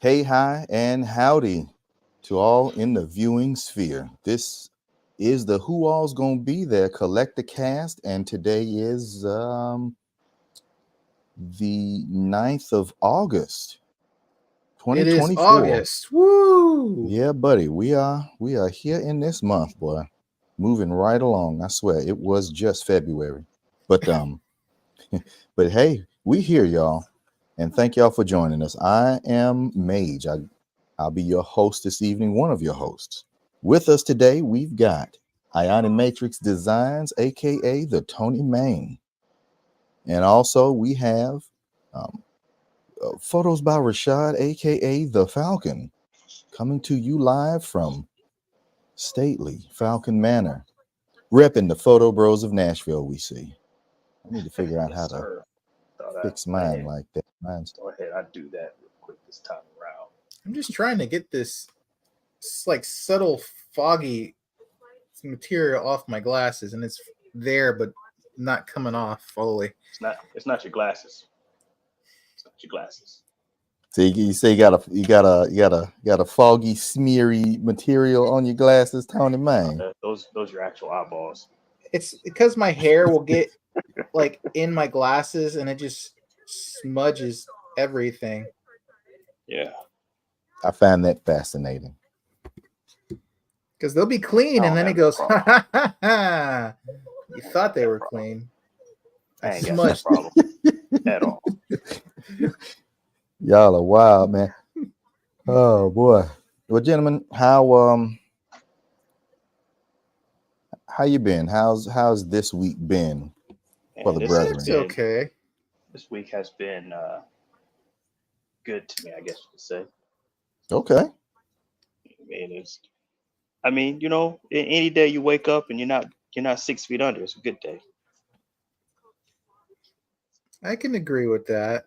Hey, hi, and howdy to all in the viewing sphere. This is the Who All's Gonna Be There Collector Cast, and today is the 9th of August, It is 2024. August. Woo! Yeah, buddy, we are here in this month, boy. Moving right along. I swear, it was just February. But but hey, we here, y'all. And thank y'all for joining us. I am Mage. I'll be your host this evening, one of your hosts. With us today, we've got Ionic Matrix Designs, aka the Tony Main. And also we have um, photos by Rashad, aka the Falcon, coming to you live from stately Falcon Manor, repping the Photo Bros of Nashville. We see. I need to figure out Yes, how to sir. Thought I'd fix go mine ahead. like that. Mine's Go ahead. I'd do that real quick this time around. I'm just trying to get this like subtle foggy material off my glasses, and it's there but not coming off fully. It's not your glasses. It's not your glasses. so you say you got a foggy, smeary material on your glasses, Tony Man. Those are your actual eyeballs. It's because my hair will get like in my glasses and it just smudges everything. Yeah. I find that fascinating. Because they'll be clean I and don't then it have that goes, problem. ha ha ha. You I ain't thought got they that were problem. clean. I I ain't got that smudged. problem at all. Y'all are wild, man. Oh boy. Well, gentlemen, how you been? How's this week been for And the this has It's brethren? been okay. this week has been good to me, I guess you could say. Okay. I mean, any day you wake up and you're not 6 feet under, it's a good day. I can agree with that.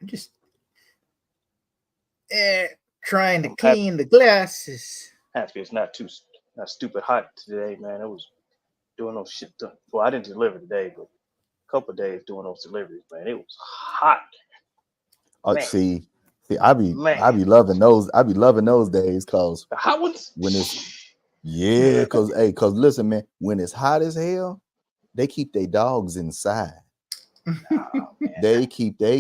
I'm just trying to I'm happy, clean the glasses. happy it's not stupid hot today, man. It was doing those shit. Well, I didn't deliver today, but a couple of days doing those deliveries, man. It was hot, man, See, I be man. loving those. I be loving those days, cause The hot ones. when it's yeah, cause listen, man, when it's hot as hell, they keep their dogs inside. Oh man, They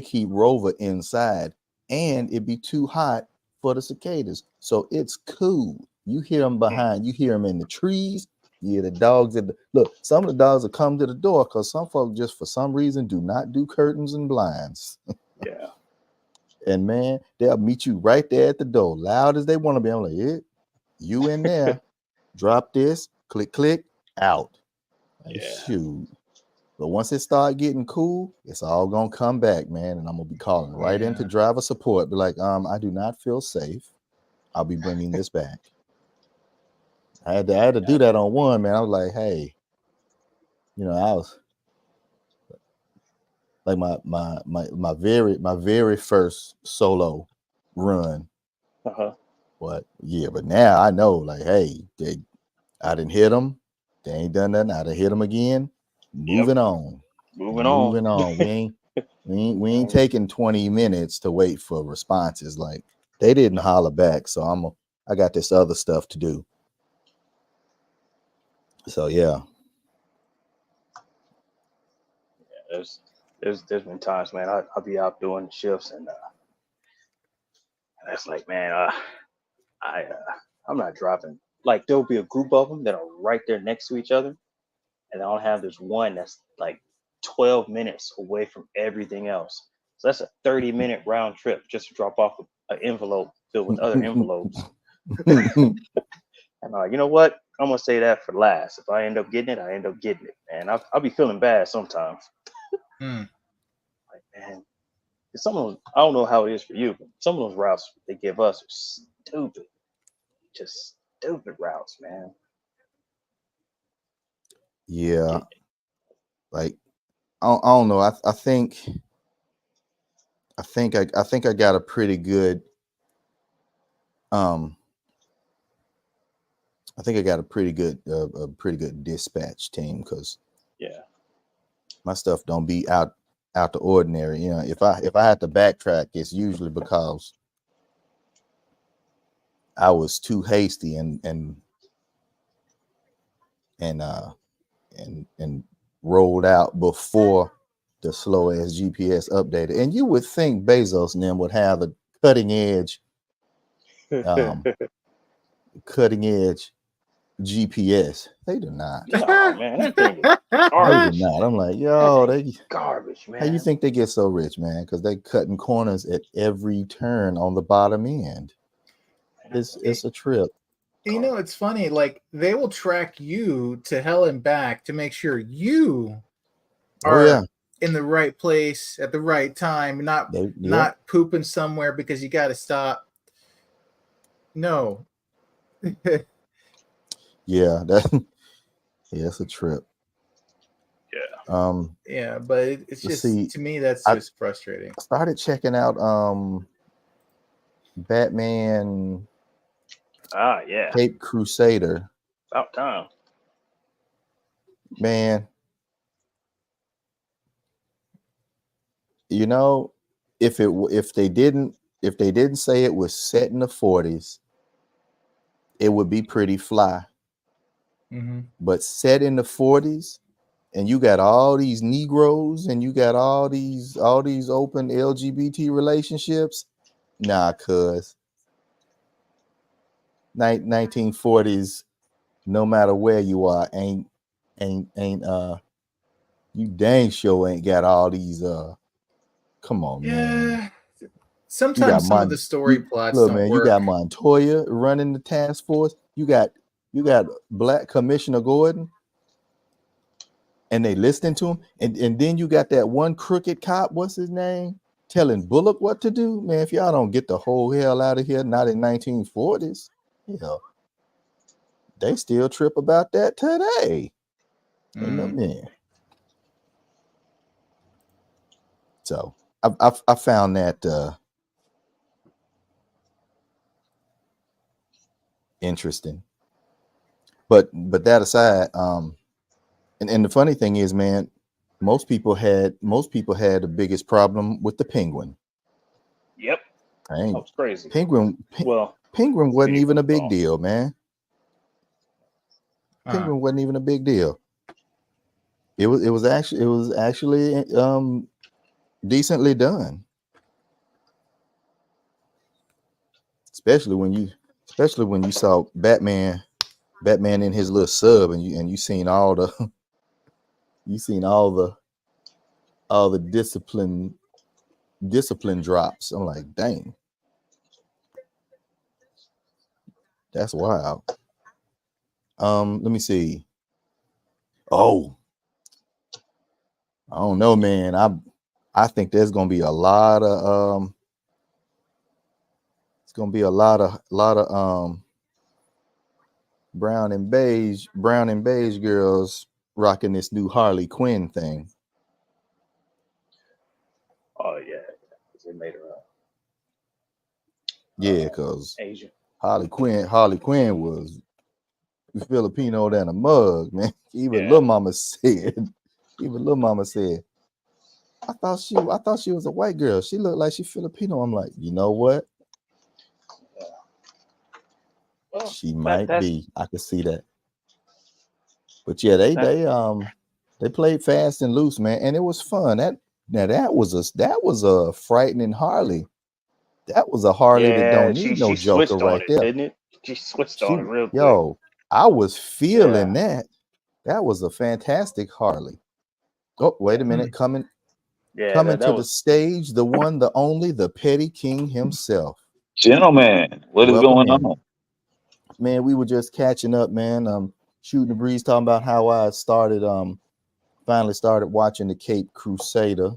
keep Rover inside, and it be too hot for the cicadas. So it's cool. You hear them Mm, behind. You hear them in the trees. You hear the dogs at the look. Some of the dogs will come to the door because some folks just for some reason do not do curtains and blinds. yeah, And man, they'll meet you right there at the door, loud as they want to be. I'm like, yeah, you in there? Drop this, click, click, out. Like, yeah, shoot. But once it start getting cool, it's all gonna come back, man. And I'm gonna be calling right into Yeah. driver support. Be like, I do not feel safe. I'll be bringing this back. I had to do that on one, man. I was like, hey, I was like my very first solo run. uh-huh. But now I know, like, hey, I didn't hit them. They ain't done nothing. I done hit them again. Yep. Moving on. Moving on. Moving on. We ain't Um, taking 20 minutes to wait for responses. Like they didn't no, holler back. So I got this other stuff to do. So yeah. there's been times, man. I'll be out doing shifts, and it's like, man, I'm not driving. Like there'll be a group of them that are right there next to each other, and I'll have this one that's like 12 minutes away from everything else. So that's a 30-minute round trip just to drop off an envelope filled with other envelopes. And you know what? I'm gonna say that for last. If I end up getting it, I end up getting it. And I'll be feeling bad sometimes. Hmm. Like, man, some of those, I don't know how it is for you, but some of those routes they give us are stupid. Just stupid routes, man. Yeah. Get- Like I don't know. I think I got a pretty good um I think I got a pretty good dispatch team because Yeah. my stuff don't be out out the ordinary. You know, if I had to backtrack, it's usually because I was too hasty and rolled out before the slow ass GPS updated. And you would think Bezos and them would have a cutting edge GPS. They do not. No, man, that thing is They do garbage. not. I'm like, yo, That thing they is garbage, man. how you think they get so rich, man? Because they cutting corners at every turn on the bottom end. It's a trip. You know, it's funny. Like they will track you to hell and back to make sure you are Oh yeah. in the right place at the right time, not pooping somewhere because you got to stop. No. Yeah, it's a trip. Yeah. Yeah, but it's just see, to me that's I just frustrating. started checking out Batman Yeah. Cape Crusader. About time. Man, you know, if they didn't say it was set in the 40s, it would be pretty fly. Mm-hmm. But set in the 40s, and you got all these Negroes and you got all these open LGBT relationships. Nah, cuz 1940s, no matter where you are, ain't you dang sure ain't got all these come on, man. Sometimes some of the story plots look, don't man, work. you got Montoya running the task force. You got Black Commissioner Gordon, and they listening to him, and then you got that one crooked cop, what's his name, telling Bullock what to do. Man, if y'all don't get the whole hell out of here, not in 1940s, they still trip about that today. Man. So I found that interesting. But that aside, and the funny thing is, man, most people had the biggest problem with the Penguin. Yep. That was crazy. Penguin wasn't even a big deal, man. Penguin wasn't even a big deal. It was actually decently done. Especially when you saw Batman in his little sub, and you seen all the discipline drops. I'm like, dang, that's wild. Let me see. Oh, I don't know, man. I think there's gonna be a lot of brown and beige girls rocking this new Harley Quinn thing. Oh yeah, they made her up. Yeah, because Asian. Harley Quinn was Filipino than a mug, man. Even Lil Mama said, I thought she was a white girl. She looked like she Filipino. I'm like, you know what? Well, she might be. I could see that. But yeah, they played fast and loose, man, and it was fun. That was a frightening Harley. That was a Harley that don't need no Joker right there. Didn't it? She switched on it real quick. Yo, I was feeling that. That was a fantastic Harley. Oh, wait a minute, coming to the stage, the one, the only, the petty king himself. Gentlemen, what is going on? Man, we were just catching up, man. Shooting the breeze, talking about how I finally started watching the Cape Crusader.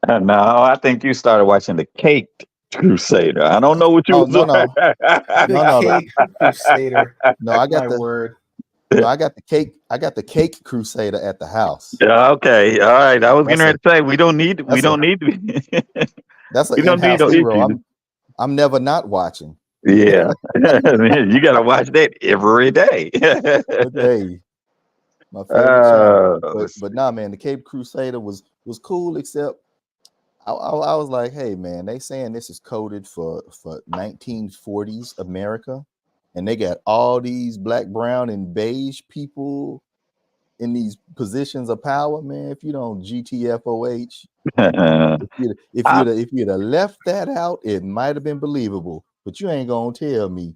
No, I think you started watching the Cake Crusader. I don't know what you. Oh no. The Cake Crusader. No, I got word. No, I got the cake. I got the Cake Crusader at the house. Yeah, okay, all right. I was going to say we don't need to. That's an in-house hero. I'm never not watching. Yeah, you got to watch that every day. My favorite show. But nah, man, the Cape Crusader was was cool, except I was like, hey man, they saying this is coded for 1940s America, and they got all these black, brown, and beige people in these positions of power, man. If you don't GTFOH, I, if you'd have left that out, it might have been believable. But you ain't gonna tell me,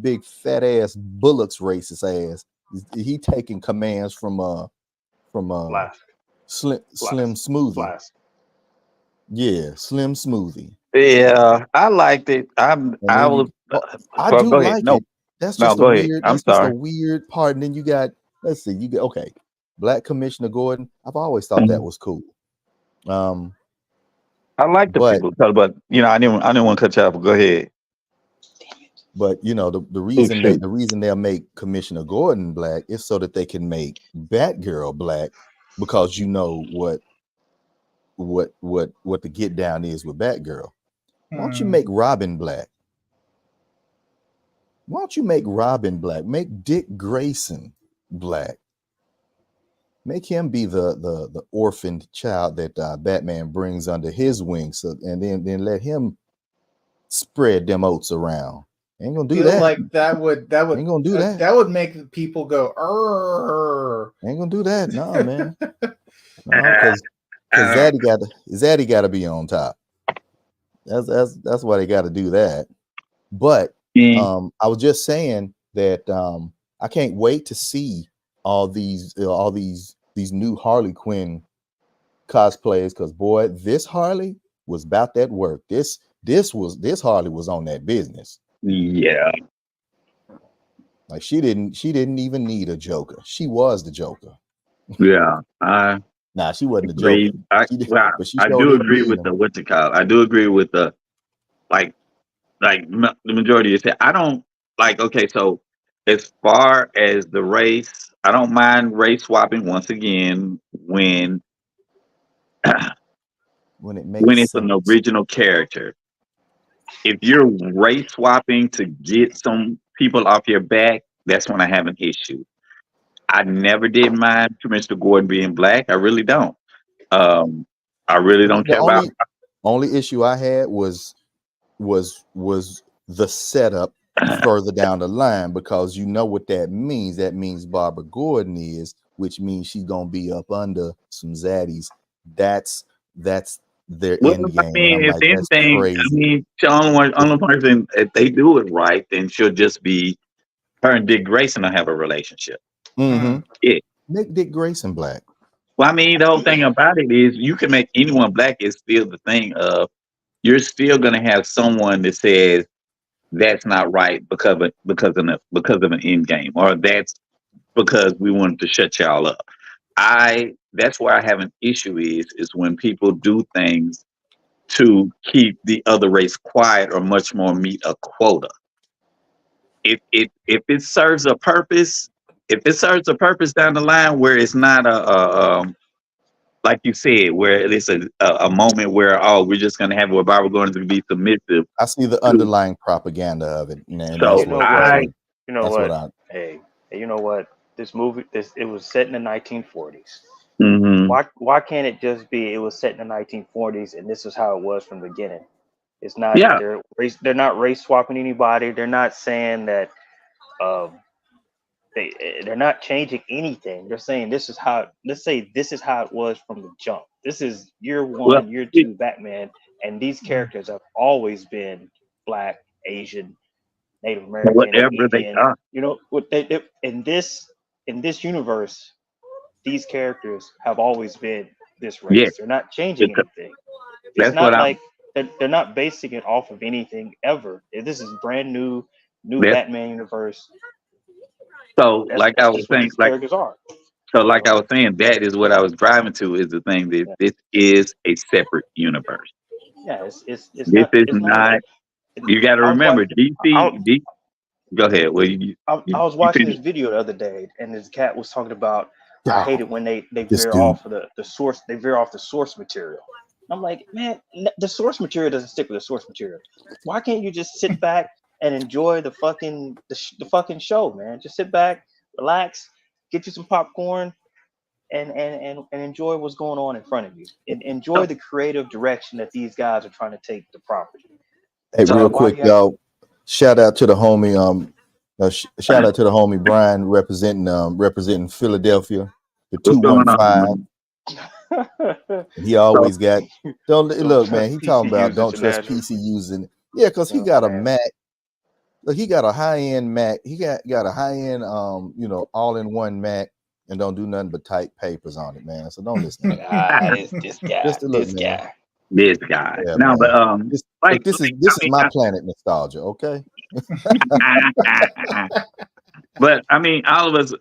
big fat ass Bullock's racist ass. He taking commands from Flask, Slim flask, Smoothie. flask. Yeah, Slim Smoothie. yeah, I liked it. And I then was. I Well, do go ahead. like No, it. That's no, just a go ahead. weird. I'm That's just a sorry. weird part. And then you got, let's see, you get okay. Black Commissioner Gordon. I've always thought that Mhm. was cool. Um, I like the but people, but I didn't want to cut you off. But go ahead. but you know the Oh reason shoot. the reason they'll make Commissioner Gordon black is so that they can make Batgirl black, because you know what the get down is with Batgirl. Why don't you make Robin black? Why don't you make Robin black? Make Dick Grayson black. Make him be the orphaned child that Batman brings under his wings, so, and then let him spread them oats around. Ain't gonna do Feel that. like that would Ain't gonna do that. that would make people go, "Arr." Ain't gonna do that. No, man. No, because Uh, Zaddy got to be on top. That's why they got to do that. But mm, I was just saying that I can't wait to see all these new Harley Quinn cosplays, because boy, this Harley was about that work. This Harley was on that business. yeah, Like she didn't even need a Joker. She was the Joker. yeah. I Nah, she wasn't the agree. Joker. She did, Well, but she I sure do didn't agree need with him. the what you call. I do agree with the like the majority of it. I don't like. Okay, so as far as the race, I don't mind race swapping once again When it when makes it's an sense. original character. If you're race swapping to get some people off your back, that's when I have an issue. I never did mind Commissioner Gordon being black. I really don't. Um, I really don't The care about. only issue I had was the setup further down the line, because you know what that means. That means Barbara Gordon is, which means she's gonna be up under some zaddies. That's their Well, end I game, and mean, I'm if like, that's anything, I crazy. mean, the only person, if they do it right, then she'll just be her and Dick Grayson will have a relationship. Mm-hmm. Yeah. Make Dick Grayson black. Well, I mean, the whole thing about it is you can make anyone black. Is still the thing of you're still going to have someone that says that's not right because of an end game, or that's because we wanted to shut y'all up. That's where I have an issue is when people do things to keep the other race quiet or much more meet a quota. If it serves a purpose, if it serves a purpose down the line where it's not like you said, where it's a moment where we're just gonna have it where Barbara going to be submissive I see the to. underlying propaganda of it, and Hey, So you know that's what what? I. Hey, you know what? This movie, it was set in the 1940s. mhm. Why can't it just be it was set in the 1940s and this is how it was from the beginning? It's not Yeah, they're not race swapping anybody. They're not saying that um they're not changing anything. They're saying this is how let's say this is how it was from the jump. This is year well, one, year two Batman, and these characters have always been black, Asian, Native American, whatever they Indian. are. You know what they in this universe, these characters have always been this Yeah, race. They're not changing because anything. It's that's what not I'm. like they're not basing it off of anything ever. This is brand new That's Batman universe. so like I That's was just what saying, these characters are. like So I was saying, that is what I was driving to is the thing that yeah, this is a separate universe. yeah This is it's not not. like You got to I was remember, watching. I, Go ahead. Well, I was you watching this finish. video the other day, and this cat was talking about. I hate Oh, it when they this veer dude. off of the source. They veer off the source material. I'm like, man, the source material doesn't stick with the source material. Why can't you just sit back and enjoy the fucking show, man? Just sit back, relax, get you some popcorn, and enjoy what's going on in front of you, and enjoy the creative direction that these guys are trying to take the property. Hey, real Why do quick, you have y'all. Shout out to the homie. Shout out to the homie Brian representing Philadelphia, the What's going on, 215. man? He So, always got. Don't don't look, man. trust He talking about PCUs don't trust International? PCUs and yeah, because You he know what I'm got a saying? Mac. Look, he got a high end Mac. He got a high end all in one Mac and don't do nothing but type papers on it, man. So don't listen to Like, him. this guy, Just to look, this man. guy. this guy. Yeah, No, but man. Look, like, this is I my planet nostalgia. Okay. but all of us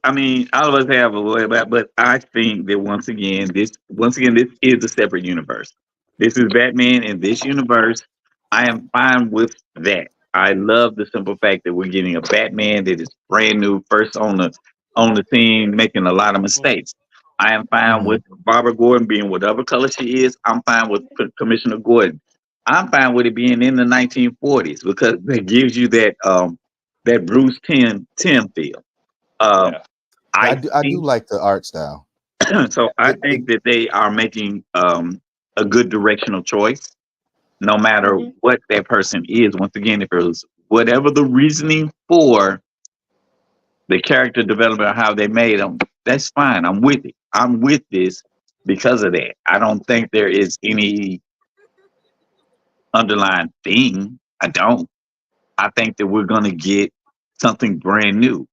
have a way about. But I think that this is a separate universe. This is Batman in this universe. I am fine with that. I love the simple fact that we're getting a Batman that is brand new, first on the scene, making a lot of mistakes. I am fine Mhm. with Barbara Gordon being whatever color she is. I'm fine with Commissioner Gordon. I'm fine with it being in the 1940s because it gives you that Bruce Tim feel. Um, Yeah. I I do think like the art style. so. I It think that they are making a good directional choice, no matter Hmm. what that person is. Once again, if it was whatever the reasoning for the character development, or how they made them, that's fine. I'm with it. I'm with this because of that. I don't think there is any underlying thing. I don't. I think that we're going to get something brand new.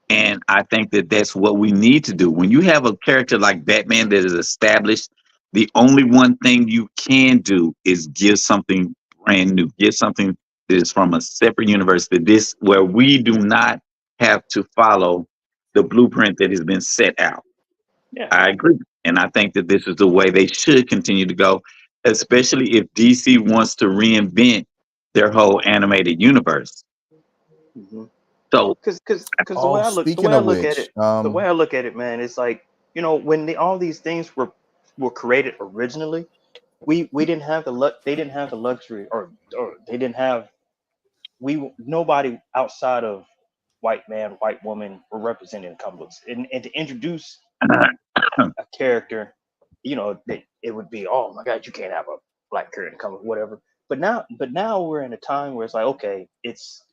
And I think that that's what we need to do. When you have a character like Batman that is established, the only one thing you can do is give something brand new, give something that is from a separate universe, that this where we do not have to follow the blueprint that has been set out. Yeah. I agree. And I think that this is the way they should continue to go, especially if DC wants to reinvent their whole animated universe. Hmm. So Because oh, the speaking way I of look at which, it, man, it's like, when all these things were created originally, we didn't have they didn't have the luxury, or they didn't have, nobody outside of white man, white woman were represented in comic books, and to introduce a character, that it would be, oh my god, you can't have a black character in comic book, whatever. But now we're in a time where it's like, okay, it's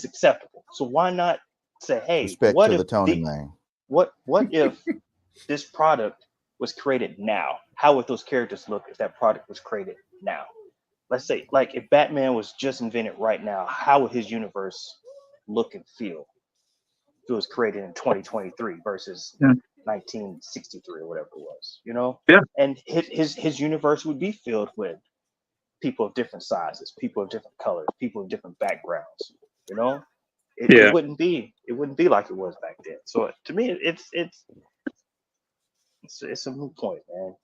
acceptable. So why not say, hey, respect to the Tony man. what if this product was created now? How would those characters look if that product was created now? Let's say, like, if Batman was just invented right now, how would his universe look and feel if it was created in 2023 versus yeah, 1963 or whatever it was, yeah, And his universe would be filled with people of different sizes, people of different colors, people of different backgrounds. You know, it yeah, wouldn't be like it was back then. So to me, it's a moot point, man.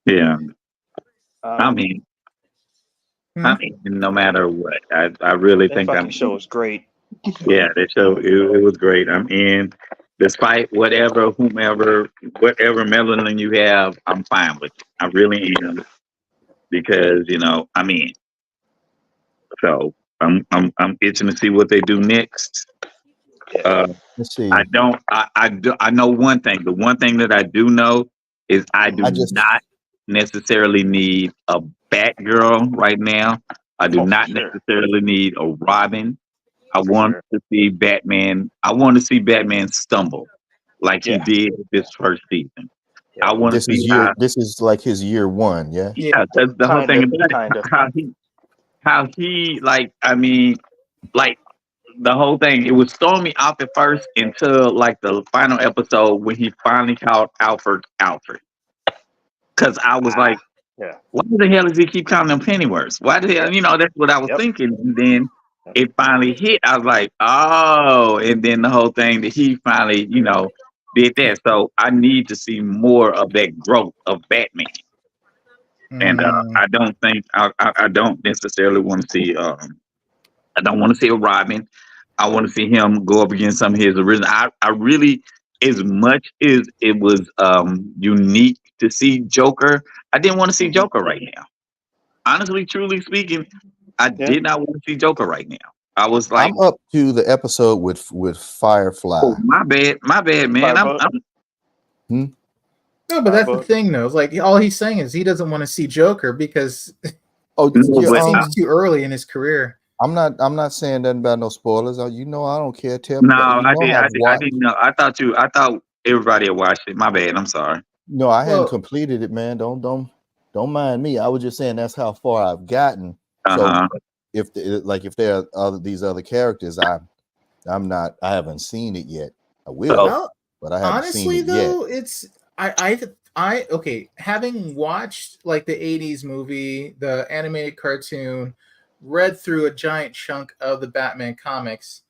yeah. I Um, mean, Hmm? no matter what, I really that think fucking show is great. yeah, that show it was great. I'm in, despite whatever melanin you have, I'm fine with it. I really am because so I'm itching to see what they do next. Yeah. Uh, Let's I see. don't. I know one thing. The one thing that I do know is I do I just not necessarily need a Batgirl right now. I do Oh, for not sure, necessarily need a Robin. I for want sure. to see Batman. I want to see Batman stumble like he Yeah, did this first season. yeah, I want to see how. this is like his year one, yeah. Yeah, that's the whole thing kinda, about it. kinda. How he like. I mean, like the whole thing. It was throwing me off at first until like the final episode when he finally called Alfred. Because I was Ah, like, yeah, why the hell does he keep calling them Pennyworth? Why the hell? yep, That's what I was yep, thinking. And then yep. it finally hit. I was like, oh. And then the whole thing that he finally, did that. So I need to see more of that growth of Batman. And Mm, I don't think I don't necessarily want to see. I don't want to see a Robin. I want to see him go up against some of his original. I really, as much as it was unique to see Joker, I didn't want to see Hmm. Joker right now. Honestly, truly speaking, I Yeah. did not want to see Joker right now. I was like, I'm up to the episode with oh, Firefly. my bad, man. Firebug. No, but that's the thing, though. It's like all he's saying is he doesn't want to see Joker because Oh, No, yeah, but it seems too early in his career. I'm not saying nothing about no spoilers. You know I don't care. no, You know I've I watched. didn't know. I thought everybody had watched it. My bad. I'm sorry. No, I hadn't Well, completed it, man. Don't mind me. I was just saying that's how far I've gotten. Uh So huh. if there are these other characters, I haven't seen it yet. I will, So well, but I haven't seen honestly, it yet. though, it's okay. Having watched like the '80s movie, the animated cartoon, read through a giant chunk of the Batman comics,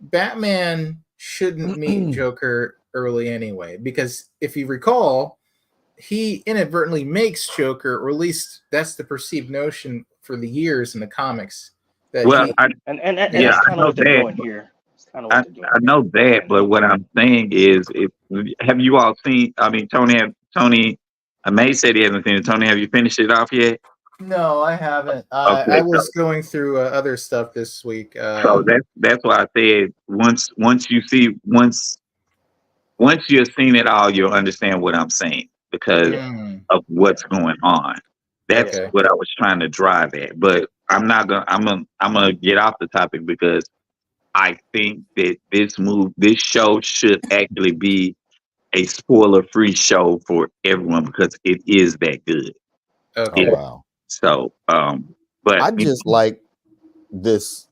Batman shouldn't meet Joker early anyway, because if you recall, he inadvertently makes Joker, or at least that's the perceived notion for the years in the comics. That well, he, And yeah, that's I kind of know what they're that. doing here. It's kind of I, what they're doing. I know that, but what I'm saying is, have you all seen? I mean, Tony, I may said he hasn't seen it. Tony, have you finished it off yet? no, I haven't. I Okay, was going through other stuff this week. so that's why I said once you've seen it all, you'll understand what I'm saying because of what's going on. That's Okay. what I was trying to drive at. But I'm not gonna. I'm gonna get off the topic because I think that this show should actually be a spoiler-free show for everyone because it is that good. Oh Okay. wow. So, I but just like this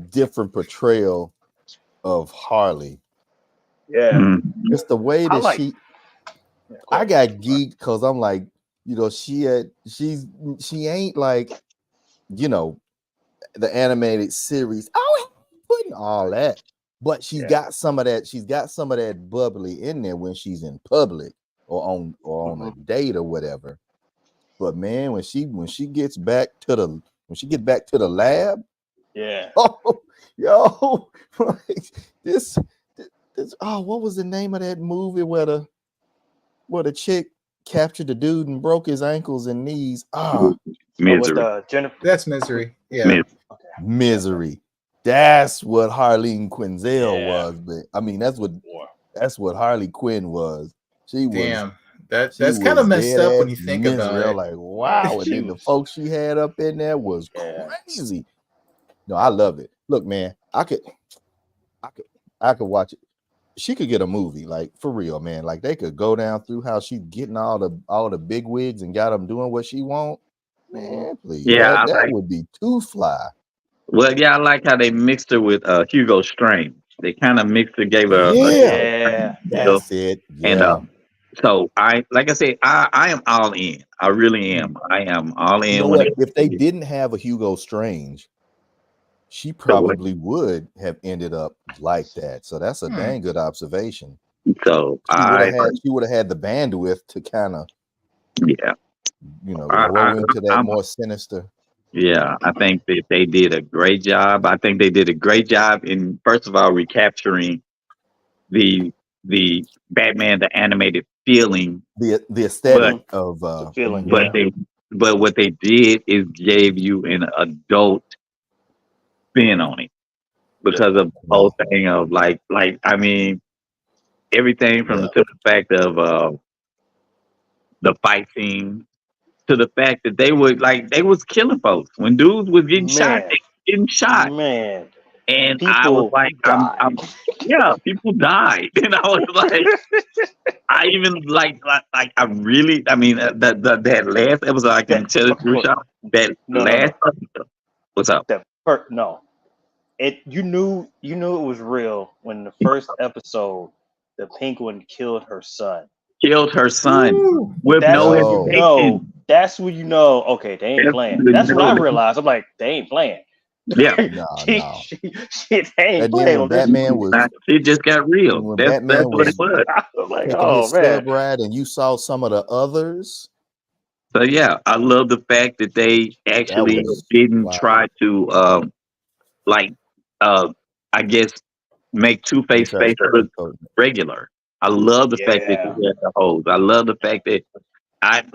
different portrayal of Harley. Yeah. mhm. Just the way that like- she I got geeked because I'm like, she ain't like, the animated series. Oh, putting all that. But she's got some of that bubbly in there when she's in public or on a date or whatever. But man, when she gets back to the lab, Yeah. oh yo, this what was the name of that movie where the chick captured the dude and broke his ankles and knees? Misery. With Jennifer. That's Misery. Yeah. Misery. That's what Harleen Quinzel Yeah. was. But I mean, that's what Harley Quinn was. She was. Damn. That's She kind of was messed dead up when ass you think misery. about I'm it. like, wow. And then the folks she had up in there was crazy. No, I love it. Look, man, I could watch it. She could get a movie, like for real, man. Like they could go down through how she's getting all the big wigs and got them doing what she want. Man, please. Yeah, that would be too fly. Well, yeah, I like how they mixed her with Hugo Strange. They kind of mixed her, gave her That's it. and Yeah. so like I said, I am all in. I really am. I am all in. You know what? If they didn't have a Hugo Strange, she probably would have ended up like that. So that's a dang good observation. So she would have had the bandwidth to kind of grow into that more sinister. Yeah, I think that they did a great job. I think they did a great job in, first of all, recapturing the Batman the animated feeling, the aesthetic of the feeling. But what they did is gave you an adult spin on it because of the whole thing of like I mean everything from to the fact of the fight scene to the fact that they was killing folks when dudes was getting shot, they were getting shot. Man. And people I was like, people died. And I was like, I even I really, I mean, that last episode, I can tell you, that last episode. What's up? You knew it was real when the first episode, the Penguin killed her son. With no hesitation. No, that's when you know. Okay, they ain't playing. That's when I realized. I'm like, they ain't playing. Yeah, they ain't playing. When Batman was, it just got real. When that's Batman what it was. Like, taking his stub ride, and you saw some of the others. So yeah, I love the fact that they actually didn't try to I guess make Two-Face face look regular. I love the fact that he had the hose. I love the fact that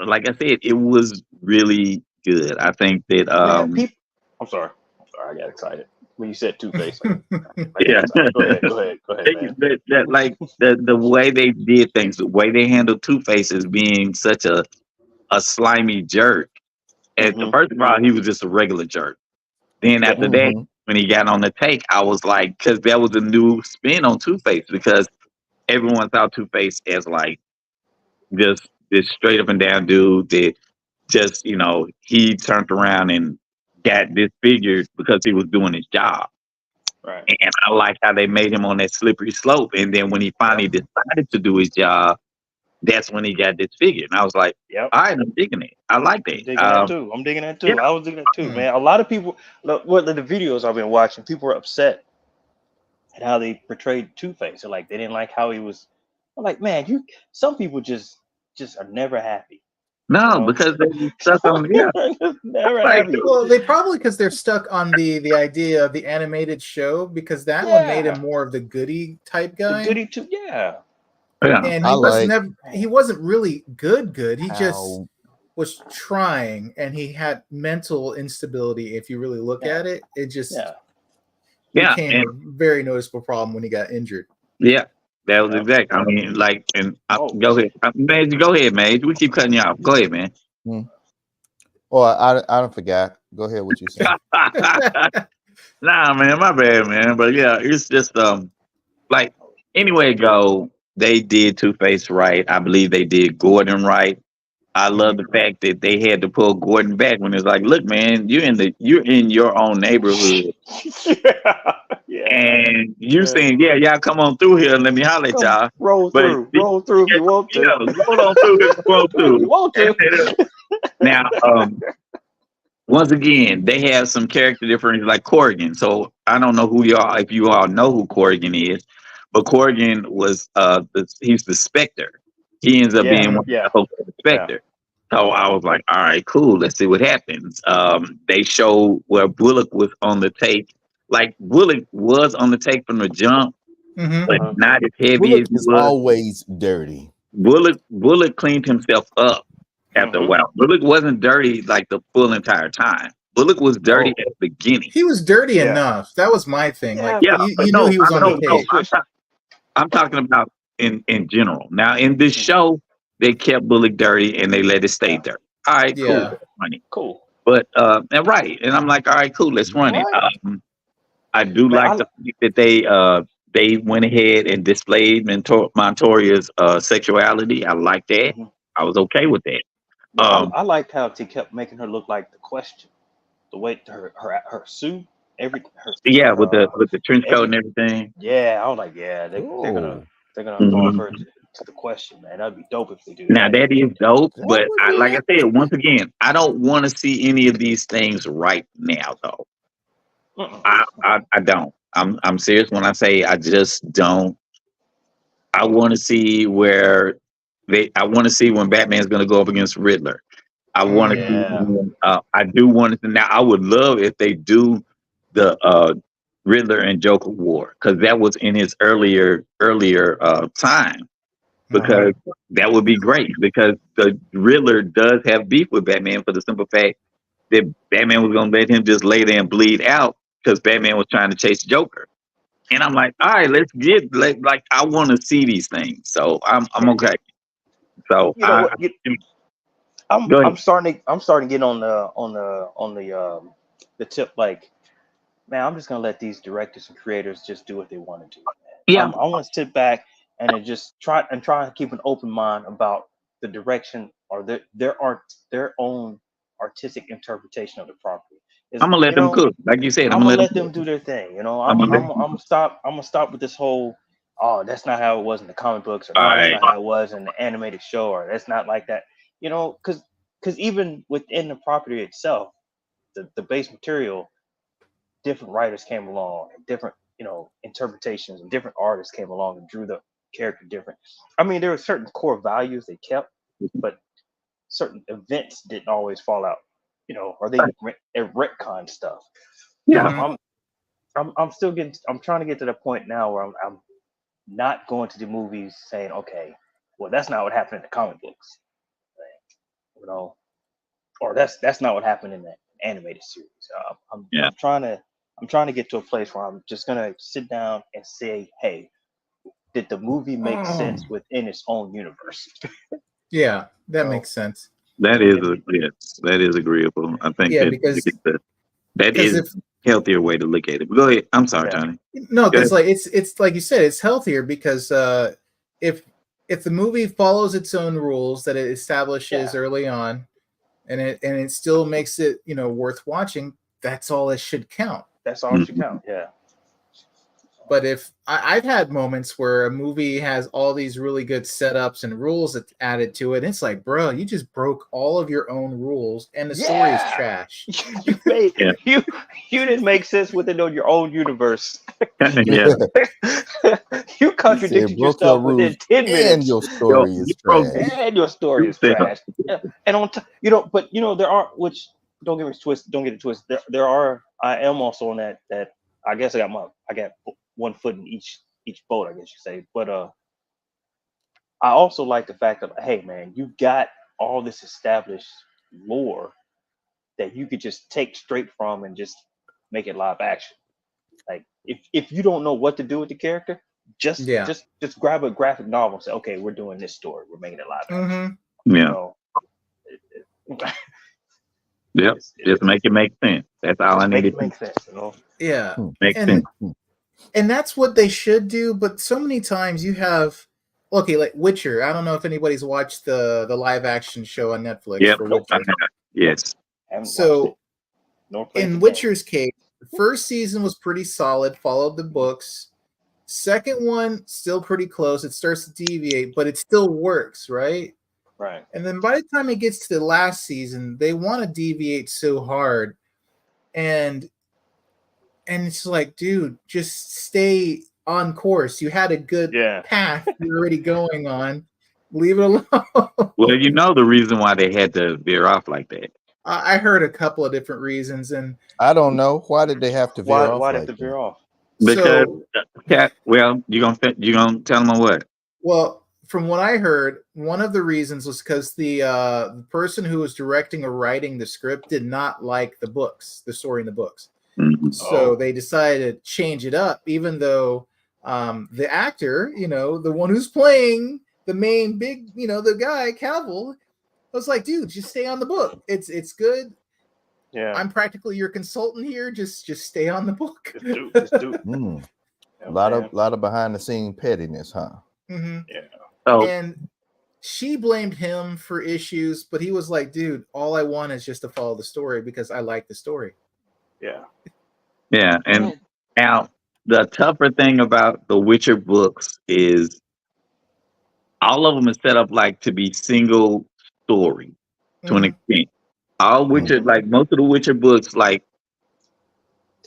like I said, it was really good. I think that I'm sorry. sorry, I got excited when you said Two Face. I got Yeah. excited. Go ahead, man. Like the way they did things, the way they handled Two Face as being such a slimy jerk. At the Hmm. first of all, he was just a regular jerk. Then Yeah, after that, Hmm. when he got on the take, I was like, because that was a new spin on Two Face, because everyone saw Two Face as like just this straight up and down dude that just, he turned around and got disfigured because he was doing his job. right. And I like how they made him on that slippery slope. And then when he finally Yep. decided to do his job, that's when he got disfigured. And I was like, Yep. all right, I'm digging it. I like I'm digging that. that too. I'm digging that Yeah, too. I was digging that too, Hmm. man. A lot of people, look, what the videos I've been watching, people were upset at how they portrayed Two Face. Like they didn't like how he was. I'm like, man, you. Some people just are never happy. You no, know, because they were stuck on, yeah. just never Like, happy. Well, they probably because they're stuck on the idea of the animated show because that one made him Yeah, more of the goody type the guy, goody two. Yeah, yeah. and I like he wasn't really good. He just how was trying, and he had mental instability. If you really look yeah, at it, it just yeah, Yeah. became And a very noticeable problem when he got injured. yeah, that was yeah. exact. I mean, like, and Oh, go ahead. Man, go ahead, man. We keep cutting you off. Go ahead, man. hmm. Oh, I don't forget. Go ahead. What you saying? Nah, man, my bad, man. But yeah, it's just like anyway it go, they did Two Face right. I believe they did Gordon right. I love Mhm. the fact that they had to pull Gordon back when it's like, look, man, you're in your own neighborhood, yeah, yeah, and you yeah. saying, yeah, y'all come on through here and let me holler at Come y'all. roll But through, roll through if you want to. roll on through if you want If you to. want And to. now, once again, they have some character differences like Corrigan. So I don't know if you all know who Corrigan is, but Corrigan was he's the Spectre. He ends up Yeah, being one Mhm. of the yeah, hosts of the yeah, Spectre. So I yeah. was like, all right, cool. Let's see what happens. They show where Bullock was on the take. Like Bullock was on the take from the jump, Mhm. but Uh-huh. not as heavy Bullock as he is was. always dirty. Bullock cleaned himself up after a Hmm. while. Bullock wasn't dirty like the full entire time. Bullock was dirty Oh, at the beginning. He was dirty Yeah, enough. That was my thing. Like yeah, Yeah, but you knew he was on the he no. take. switched. I'm talking about in general. Now in this Hmm. show, they kept Bullock dirty and they let it stay Yeah, dirty. All right, cool, Yeah. let's run it. cool. But and right, and I'm like, all right, cool, let's run it. Right, I do man. like the fact that they went ahead and displayed Montoria's sexuality. I like that. Mhm. I was okay with that. Man, Um, I liked how they kept making her look like the Question. The way her suit, yeah, with her the trench coat every and everything. yeah. I was like, yeah, oh, they're gonna evolve Mhm. her to the Question, man. That'd be dope if they do Now that. that is dope, that but would be like I said, interesting. once again, I don't want to see any of these things right now, though. Mm-mm. I don't. I'm serious when I say I just don't. I want to see where I want to see when Batman's going to go up against Riddler. I want to see. Mm. Yeah, I do want to. Now I would love if they do the Riddler and Joker war, because that was in his earlier time, Uh-huh. because that would be great, because the Riddler does have beef with Batman for the simple fact that Batman was gonna let him just lay there and bleed out because Batman was trying to chase Joker. And I'm like, all right, like I want to see these things, so I'm man. okay. So You know what? go ahead. I'm starting to get on the tip. Like, man, I'm just gonna let these directors and creators just do what they want to do. Yeah, I want to sit back and then just try and keep an open mind about the direction or their own artistic interpretation of the property. Is I'm gonna let you them know cook. Like you said, I'm I'm gonna gonna let them let them cook. do their thing. You know, I'm gonna let I'm them I'm cook. gonna stop. I'm gonna stop with this whole. Oh, that's not how it was in the comic books, or All no, that's right. not how it was in the animated show, or that's not like that. You know, because even within the property itself, the base material, different writers came along and different interpretations and different artists came along and drew the character different. I mean, there were certain core values they kept, but certain events didn't always fall out. Or they retcon stuff. So Yeah. Mhm. I'm still getting. I'm trying to get to the point now where I'm not going to the movies saying, okay, well, that's not what happened in the comic books, you know, or that's not what happened in the animated series. Yeah. I'm trying to I'm trying to get to a place where I'm just gonna sit down and say, hey, did the movie make sense within its own universe? Yeah, that So, makes sense. That is yes, that is agreeable. I think Yeah, that that is if a healthier way to look at it. Go ahead. I'm sorry, Yeah. Tony. no, Go because ahead. like it's like you said, it's healthier because if if the movie follows its own rules that it establishes Yeah. early on, and it still makes it worth watching, that's all it should count. That's all it should count. Yeah. But if I've had moments where a movie has all these really good setups and rules added to it, and it's like, bro, you just broke all of your own rules, and the story is Yeah. trash. You made Yeah. you didn't make sense within your own universe. Yeah. You He contradicted said broke your yourself within rules 10 and minutes. your Yo, story you is broke trash. And your story is yourself. trash. Yeah. And on but there are, which don't get me twisted, don't get it twisted. There are, I am also on that I guess I got one foot in each boat, I guess you say. But I also like the fact of, hey man, you got all this established lore that you could just take straight from and just make it live action. Like if you don't know what to do with the character, just Yeah. just grab a graphic novel and say, okay, we're doing this story, we're making it live action. Mm-hmm. You Yeah. know, Yep. it's Just make it make sense. That's all I just make needed it to make sense. You know, Yeah. make And sense. and that's what they should do, but so many times you have okay, like Witcher. I don't know if anybody's watched the live action show on Netflix Yep. for nope, Witcher. Yes. haven't watched it So nor played the in game. Witcher's case, the first season was pretty solid, followed the books. Second one, still pretty close. It starts to deviate, but it still works, right? Right. And then by the time it gets to the last season, they want to deviate so hard. And it's like, dude, just stay on course. You had a good Yeah. path you're already going on. Leave it alone. Well, you know the reason why they had to veer off like that. I heard a couple of different reasons, and I don't know. Why did they have to veer off Why'd it like have to veer that? off? Because so well, you gonna tell them what? well, from what I heard, one of the reasons was because the person who was directing or writing the script did not like the story in the books. Mhm. So they decided to change it up, even though the actor, the one who's playing the main big, the guy, Cavill, was like, dude, just stay on the book. It's good. Yeah. I'm practically your consultant here. Just stay on the book. Just do. Mm. Yeah, A lot man. of behind the scene pettiness, huh? Mm-hmm. Yeah. So And she blamed him for issues, but he was like, dude, all I want is just to follow the story because I like the story. Yeah. yeah, and now the tougher thing about the Witcher books is all of them is set up like to be single story to an Mhm. extent. All Witcher, Mhm. like most of the Witcher books, like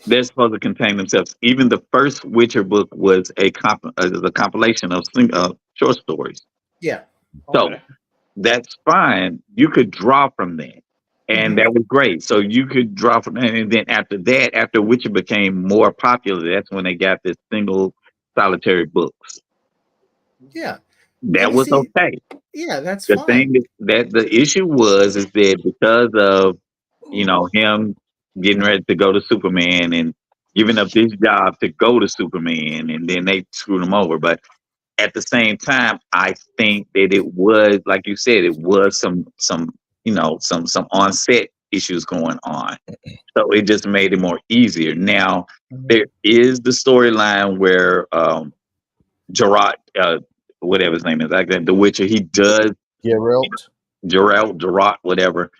they're supposed to contain themselves. Even the first Witcher book was a compilation of short stories. Yeah. So Okay. that's fine. You could draw from that. And Mhm. that was great. So you could draw from that. And then after that, after Witcher became more popular, that's when they got this single solitary books. Yeah. That And you was see, okay. yeah, that's The fine. thing that the issue was is that because of him getting ready to go to Superman and giving up this job to go to Superman, and then they screwed him over. But at the same time, I think that it was, like you said, it was some onset issues going on. So it just made it more easier. Now Mhm. there is the storyline where Gerard, whatever his name is, like that, The Witcher, he does Geralt. Gerard, whatever.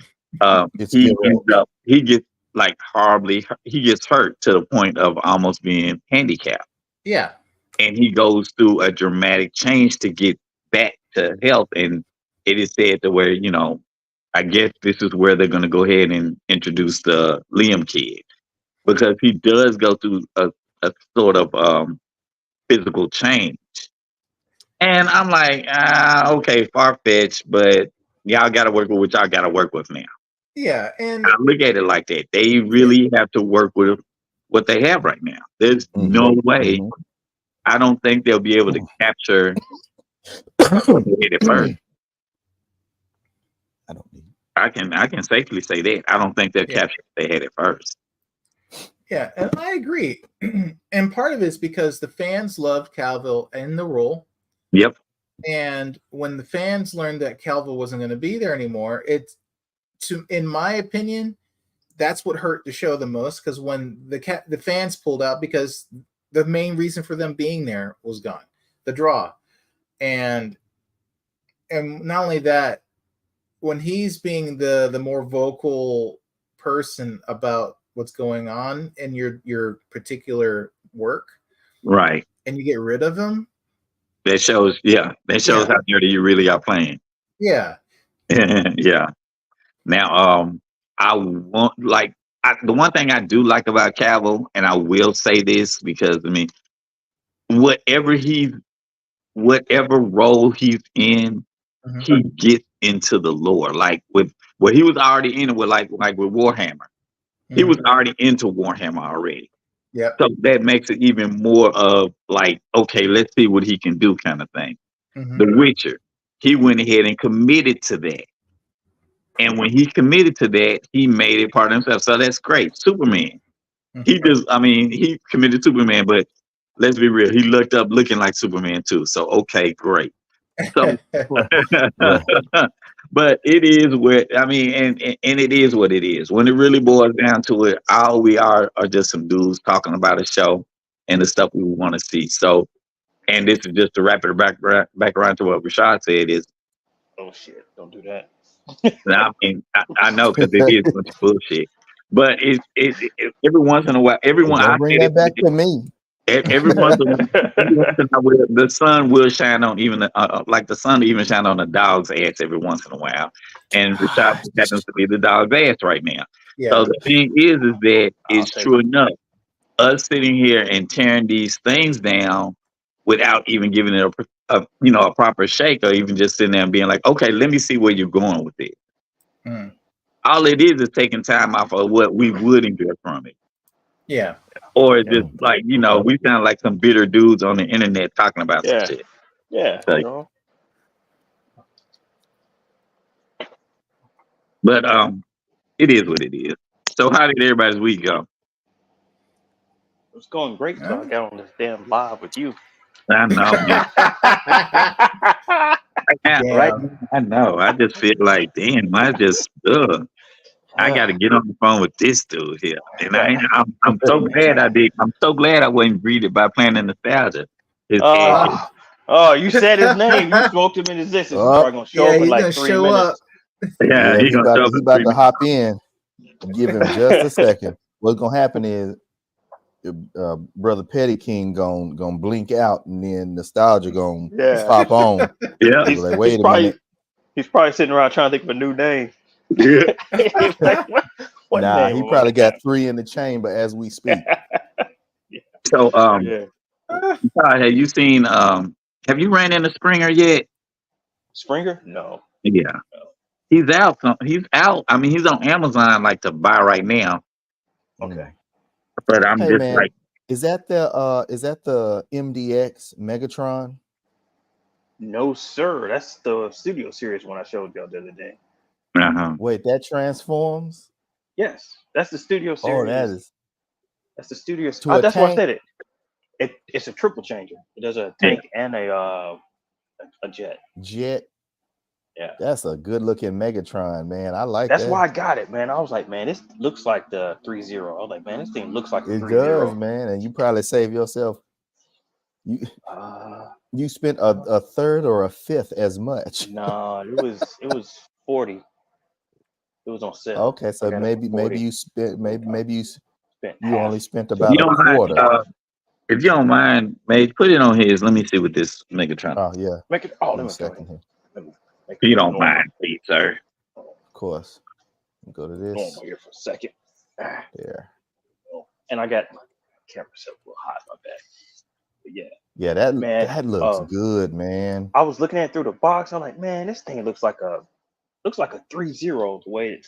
It's He Geralt. ends up, he gets like horribly, he gets hurt to the point of almost being handicapped, Yeah. and he goes through a dramatic change to get back to health. And it is said to where I guess this is where they're going to go ahead and introduce the Liam kid, because he does go through a sort of physical change. And I'm like, okay, far fetched, but y'all got to work with what y'all got to work with now. Yeah. And I look at it like that. They really have to work with what they have right now. There's no way. Mhm. I don't think they'll be able to capture what they did at first. I don't need. I can safely say that. I don't think they'll Yeah. capture what they had at first. Yeah, and I agree. And part of it is because the fans loved Calville in the role. Yep. And when the fans learned that Calville wasn't going to be there anymore, in my opinion, that's what hurt the show the most. Because when the fans pulled out, because the main reason for them being there was gone, the draw, and not only that, when he's being the more vocal person about what's going on in your particular work, Right. and you get rid of him, That shows how dirty you really are playing. yeah. Yeah. Now, I want the one thing I do like about Cavill, and I will say this because I mean, whatever role he's in, Mhm. he gets into the lore. Like he was already in it with like with Warhammer. He was already into Warhammer already. Yep. So that makes it even more of like, okay, let's see what he can do kind of thing. Mhm. The Witcher, he went ahead and committed to that. And when he committed to that, he made it part of himself. So that's great. Superman. He committed to Superman, but let's be real, he looked up looking like Superman too. So okay, great. So Right. but it is what I mean, and it is what it is. When it really boils down to it, all we are just some dudes talking about a show and the stuff we want to see. So, and this is just to wrap it back around to what Rashad said is, Oh shit! Don't do that. I mean, I know because it is a bunch of bullshit. But every once in a while, Don't bring that back to me. every once in a while, the sun will shine on even like the sun will even shine on a dog's ass every once in a while. And Rashad happens to be the dog's ass right now. Yeah. So the thing is that I'll it's take true enough. Us sitting here and tearing these things down without even giving it a proper shake, or even just sitting there and being like, okay, let me see where you're going with it. Mm. All it is taking time off of what we would enjoy from it. Yeah. Or it's just like, we sound like some bitter dudes on the internet talking about some Yeah. shit. Yeah. So, You know? but it is what it is. So how did everybody's week go? It was going great until I got on this damn live with you. I know, man. Right now, I know. I just feel like, damn, I got to get on the phone with this dude here, and I'm so glad I did. I'm so glad I wasn't greeted by playing in nostalgia. Oh, you said his name. You smoked him in existence. He's probably gonna show up in like 3 minutes. Yeah, he about to hop in. Give him just a second. What's gonna happen is Brother Petty King gonna blink out, and then nostalgia gonna pop on. Yeah, he's like, wait a minute. He's probably sitting around trying to think of a new name. Yeah. Like, what Nah, name he probably got 3 in the chamber as we speak. So, yeah. Todd, have you seen? Have you ran into Springer yet? Springer? No. Yeah, he's out. He's out. I mean, he's on Amazon like to buy right now. Okay. But I'm just man, like, is that the MDX Megatron? No, sir. That's the studio series one I showed y'all the other day. Wait, that transforms? Yes, that's the studio series. That's the studio. That's why I said it. It's a triple changer. It does a tank and a jet. Yeah, that's a good looking Megatron, man. I like that. That's why I got it, man. I was like, man, this looks like the 3.0. I was like, man, this thing looks like a 3.0. Does, man. And you probably save yourself. You spent a third or a fifth as much. No, it was 40. It was on sale. Okay, so maybe you spent you only spent about a quarter. If you don't mind, Mage, put it on his. Let me see what this Megatron. Oh yeah. Make it. Oh, let me second here. If you don't mind, please, sir. Of course. Go to this. Hold on here for a second. There. And I got my camera set a little hot. My bad. But yeah. Yeah, that looks good, man. I was looking at it through the box. I'm like, man, this thing looks like a 3.0 the way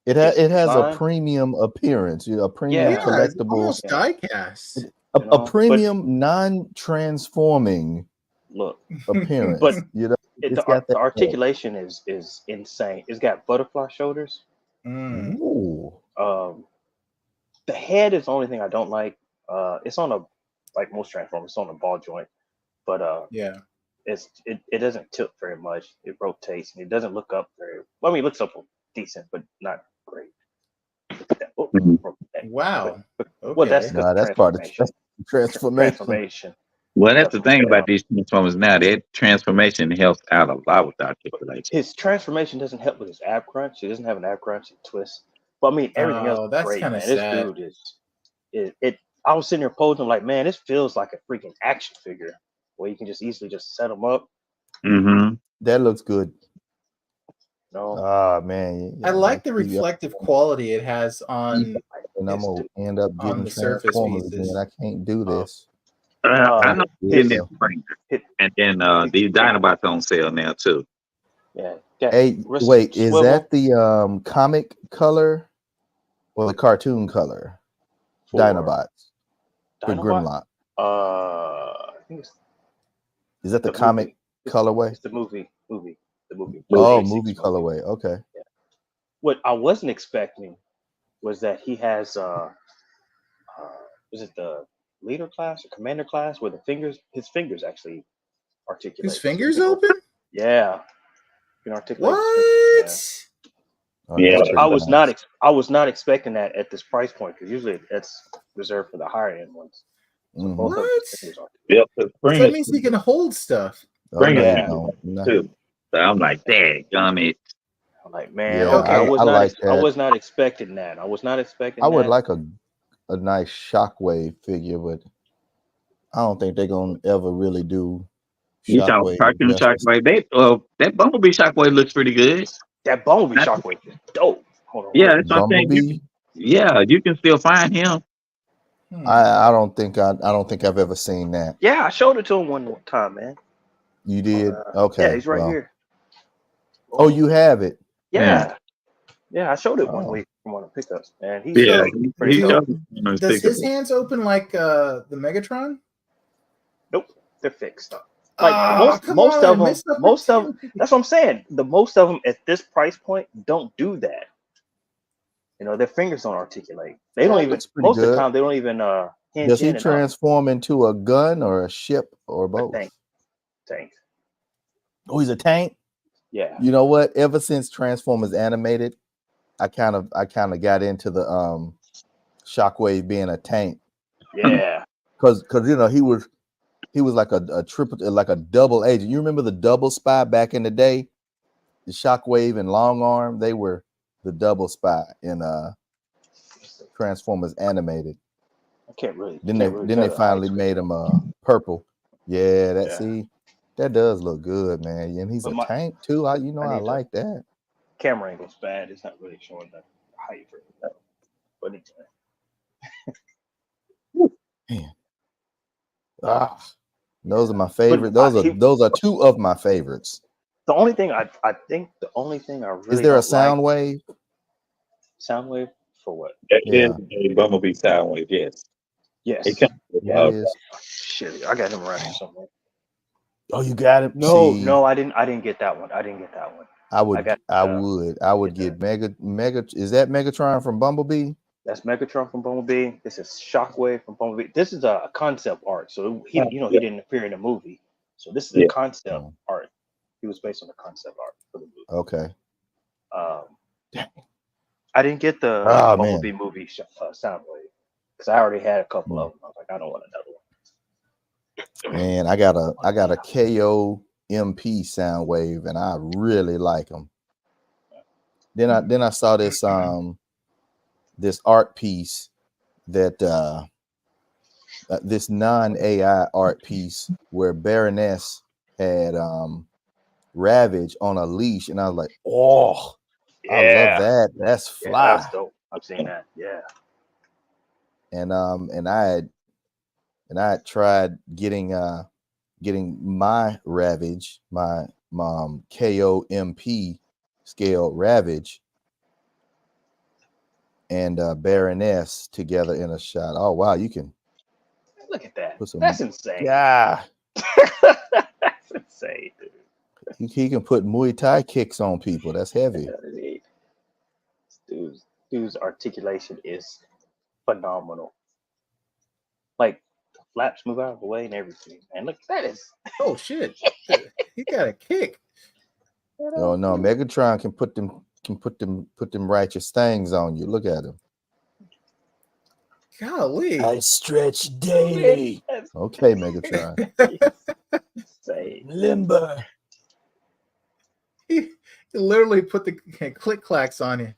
it has a premium appearance, a premium collectible, almost die-cast. A premium non-transforming appearance. But the articulation is insane. It's got butterfly shoulders. Ooh. The head is the only thing I don't like. It's on a like most Transformers, it's on a ball joint, but Yeah. it doesn't tilt very much. It rotates and it doesn't look up very. Well, I mean, it looks up decent, but not great. Look at that. Oh, Mm-hmm. broke that. Wow. Okay. Well, that's because that's part of the transformation. Transformation. Well, that's the thing about these Transformers now. That transformation helps out a lot with articulation. His transformation doesn't help with his ab crunch. He doesn't have an ab crunch and twist. But I mean, everything else is that's great, kind man. of This sad. dude is it. I was sitting there posing like, man, this feels like a freaking action figure where you can just easily just set them up. Mm-hmm. That looks good. No, Oh man, I like the reflective quality it has on and I'm gonna end up on getting the surface Transformers pieces. again. I can't do this. I know his- in this spring, and then these Dinobots on sale now too. yeah. Hey, wait, is that the comic color or the cartoon color? Dinobots for Grimlock. I think it's Is that the comic colorway? It's the movie. The movie. Oh, movie colorway. Okay. Yeah. What I wasn't expecting was that he has was it the leader class or commander class where his fingers actually articulate. His fingers open? Yeah. You can articulate what? his Oh, yeah. I was not expecting that at this price point because usually that's reserved for the higher end ones. So both of his fingers are. Yep. That means he can hold stuff. Spring no. too. So I'm like, dang, gummit. I'm like, man, Yeah, okay. I was not expecting that. I was not expecting I would that. like a nice Shockwave figure, but I don't think they're gonna ever really do You talking cartoon Shockwave? That Bumblebee Shockwave looks pretty good. That Bumblebee Shockwave is dope. Hold on. Yeah, that's what I'm Bumblebee. saying. You can still find him. I don't think I've ever seen that. Yeah, I showed it to him one time, man. You did? Okay. Yeah, he's right here. Oh, you have it? Yeah. Yeah, I showed it one week from one of the pickups, and he's does his hands open like the Megatron? Nope, they're fixed. Like most of them. That's what I'm saying. Most of them at this price point don't do that. You know, their fingers don't articulate. They don't even. Most of the time, they don't even. Does he transform into a gun or a ship or both? Tank. Oh, he's a tank. Yeah. You know what? Ever since Transformers animated, I kind of got into the Shockwave being a tank. Yeah. Because you know he was like a triple, like a double agent. You remember the double spy back in the day? The Shockwave and Long Arm, they were the double spy in Transformers animated. I can't really. Then they finally made him purple. Yeah, see, that does look good, man. And he's a tank too. I like that. Camera angle's bad. It's not really showing the height for it. But man. Those are my favorite. Those are two of my favorites. The only thing I really is there a sound wave? Sound wave for what? That is a Bumblebee sound wave. Yes. Shit, I got him around here somewhere. Oh, you got it? No, I didn't get that one. I would get Mega. Is that Megatron from Bumblebee? That's Megatron from Bumblebee. This is Shockwave from Bumblebee. This is a concept art. So he didn't appear in the movie. So this is a concept art. He was based on the concept art for the movie. Okay. I didn't get the Bumblebee movie sound wave because I already had a couple of them. I was like, I don't want another one. Man, I got a KO MP sound wave, and I really like them. Then I saw this this art piece that this non-AI art piece where Baroness had Ravage on a leash, and I was like, oh, yeah. I love that. That's fly. Yeah, that's dope. I've seen that. Yeah. And I had tried getting my Ravage, my KO MP scale Ravage, and Baroness together in a shot. Oh wow, you can look at that. That's insane. Yeah. That's insane, dude. He can put Muay Thai kicks on people. That's heavy. Dude's articulation is phenomenal. Like the flaps move out of the way and everything. Man, look, that is. Oh shit! He got a kick. Oh no, Megatron can put them righteous things on you. Look at him. Golly! I stretch daily. Okay, Megatron. Say, Limber. He literally put the click clacks on you.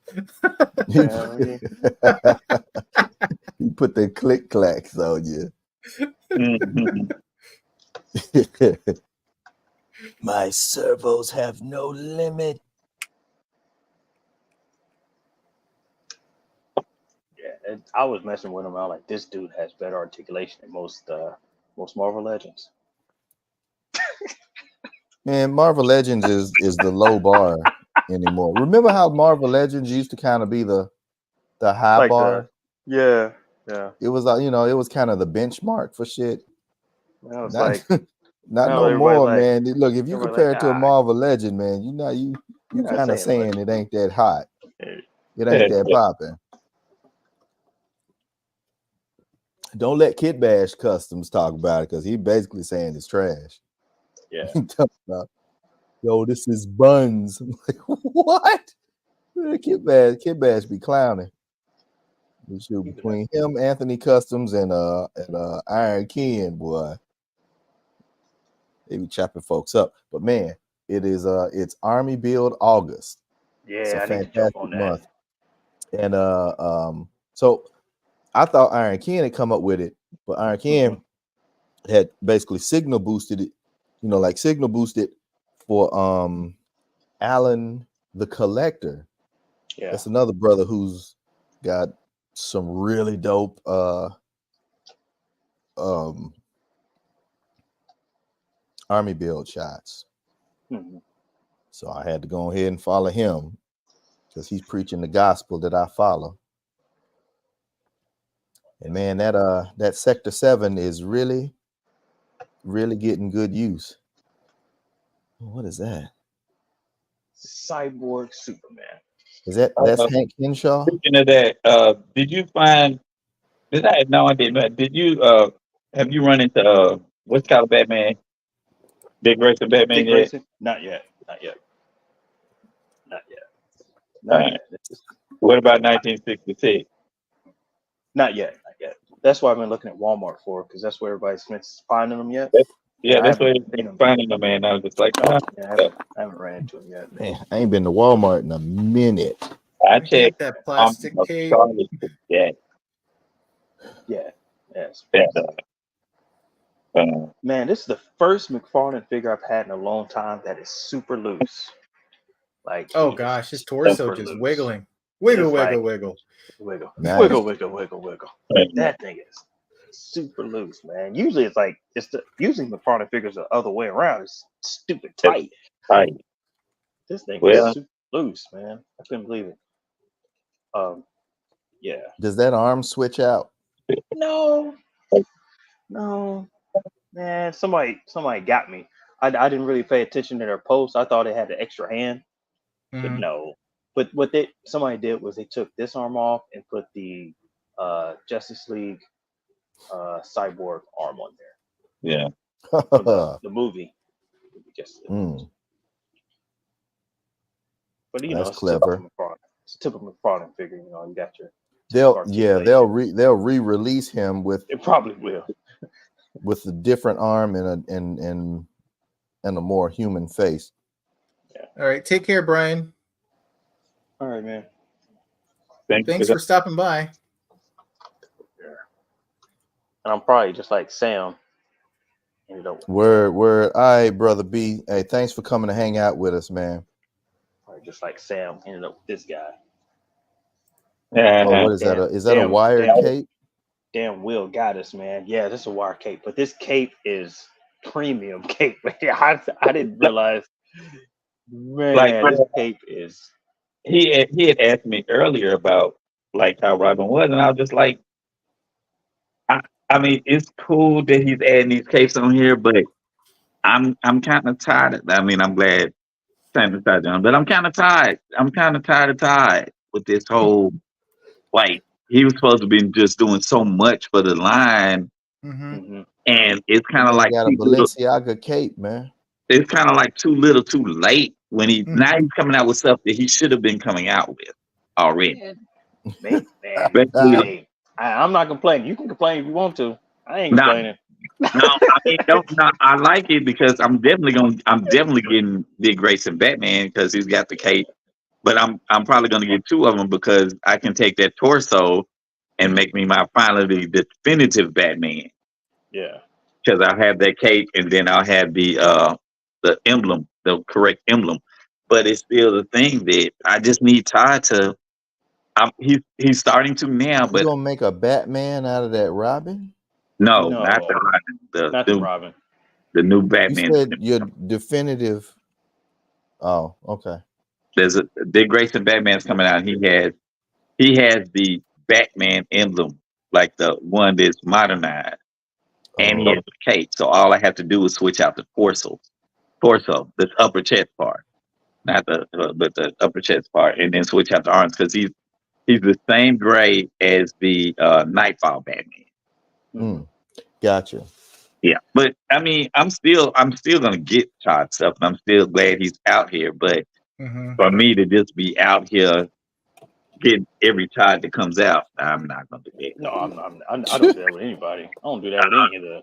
He put the click clacks on you. Mhm. My servos have no limit. yeah, I was messing with him. I was like, this dude has better articulation than most Marvel Legends. Man, Marvel Legends is the low bar anymore. Remember how Marvel Legends used to kind of be the high Like bar? yeah. It was it was kind of the benchmark for shit. I was Not, like, not now no everybody's more, like- man. Look, if you everybody's compare like, it to a "Ah." Marvel Legend, man, you You're not kind of saying saying much. it ain't that hot. Hey, It ain't that popping. Don't let Kid Bash Customs talk about it because he basically saying it's trash. yeah. He talking about, yo, this is buns. I'm like, what? Kid Bash be clowning. Between him, Anthony Customs, and Iron Ken, boy, they be chopping folks up. But man, it's Army Build August. It's Yeah, a I need to jump on fantastic that. month. And so I thought Iron Ken had come up with it, but Iron Ken had basically signal boosted it, like signal boosted for Alan the Collector. Yeah. That's another brother who's got some really dope Army build shots. Mhm. So I had to go ahead and follow him because he's preaching the gospel that I follow. And man, that Sector 7 is really, really getting good use. What is that? Cyborg Superman. That's Hank Henshaw? Speaking of that, did you find? Did I? No, I didn't. Did you? Have you run into what's called Batman? Dick Grayson Batman Dick yet? Grayson? Not yet. Not yet. Not yet. Not Alright. yet. What about 1966? Not yet. Not yet. That's why I've been looking at Walmart for, because that's where everybody's finding them yet. Yeah, I that's what haven't it's seen 'em. finding them, man. I was just like, Yeah, I haven't ran into them yet. Man, I ain't been to Walmart in a minute. I Get checked. that plastic cape. Yeah, Yeah. Yes. Man, this is the first McFarlane figure I've had in a long time that is super loose. Like, Oh he is gosh, his torso super just loose. wiggling. Wiggle, It's wiggle, like- wiggle. Wiggle. Nice. Wiggle. That thing is super loose, man. Usually it's like using McFarlane figures the other way around is stupid tight. Right. This thing Well- is super loose, man. I couldn't believe it. Yeah. Does that arm switch out? No, man. Somebody got me. I didn't really pay attention to their post. I thought it had the extra hand, but Mhm. no. But what somebody did was they took this arm off and put the Justice League cyborg arm on there Yeah. from the movie. Justice League. But That's it's clever. typical McFarlane. It's a typical McFarlane figure. You got your They'll articulation. re-release him with It probably will. a different arm and a more human face. All right, take care, Brian. All right, man. Thanks for stopping by. And I'm probably just like Sam. Ended up Word. All right, brother B. Hey, thanks for coming to hang out with us, man. probably just like Sam. Ended up with this guy. Yeah. Oh, what is that? Is that a wired cape? Damn, Will got us, man. Yeah, this is a wire cape, but this cape is premium cape. I didn't realize. Man, this cape is. He had asked me earlier about like how Robin was, and I was just like, I mean, it's cool that he's adding these capes on here, but I'm kind of tired. I mean, I'm glad Santa's John, but I'm kind of tired. I'm kind of tired with this whole like he was supposed to be just doing so much for the line, Mm-hmm. and it's That kind of man like got a Balenciaga cape, man. it's kind of like too little, too late. When now Mhm. he's coming out with stuff that he should have been coming out with already. Man, Especially hey, I'm not complaining. You can complain if you want to. I ain't now, complaining. no, I mean, don't. No, I like it because I'm definitely getting Dick Grayson Batman because he's got the cape. But I'm probably gonna get two of them because I can take that torso and make me my finally definitive Batman Yeah. because I'll have that cape and then I'll have the emblem, the correct emblem. But it's still the thing that I just need Todd to. He's starting to now, You but gonna make a Batman out of that Robin? no, not No, the Robin, not the Robin. the new You Batman. said your definitive. Oh, okay. There's a Dick Grayson Batman's coming out. He has the Batman emblem, like the one that's modernized, and he Oh, has the cape. So all I have to do is switch out the torso, this upper chest part, not but the upper chest part, and then switch out the arms because he's the same gray as the Nightfall Batman. gotcha. Yeah, but I mean, I'm still gonna get Todd stuff, and I'm still glad he's out here. But Mm-hmm. for me to just be out here getting every Todd that comes out, I'm not gonna do that. No, I don't do that with anybody. I don't do that with any of the,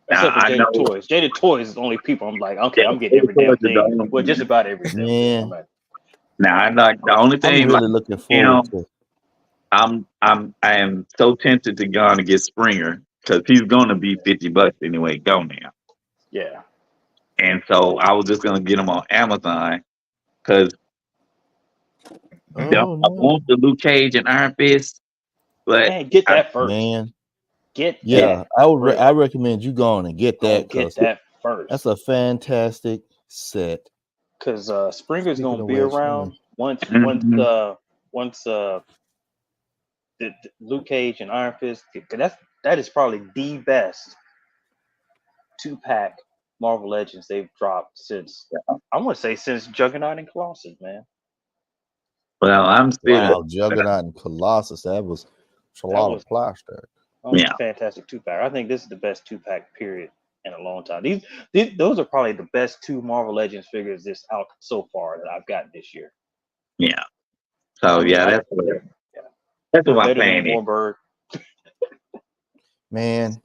Now, except for I Jaded know Toys. Jaded Toys is the only people I'm like, okay, that I'm getting every damn towards the thing. dome. Well, just about every damn thing. Man, Now, I like the only I'm thing like really looking him. forward to. I am so tempted to go on and get Springer because he's gonna be $50 anyway. Go now, Yeah. and so I was just gonna get him on Amazon because I Oh no, want the Luke Cage and Iron Fist, but Man, get I, that first. man. Get yeah, Yeah, I would. first. I recommend you going and get Go that get because that first. that's a fantastic set. Because Springer's Speaking gonna of be which, let me. around once mhm, the Luke Cage and Iron Fist. 'Cause that is probably the best 2-pack Marvel Legends they've dropped since, I want to say, since Juggernaut and Colossus, man. well, I'm still Wow, Juggernaut and Colossus. That was a That lot was of plastic. yeah, a fantastic 2-pack. I think this is the best 2-pack period in a long time. Those are probably the best two Marvel Legends figures this out so far that I've gotten this year. yeah. So I mean, yeah, they're, that's they're what my better than plan is. Warbird. Man,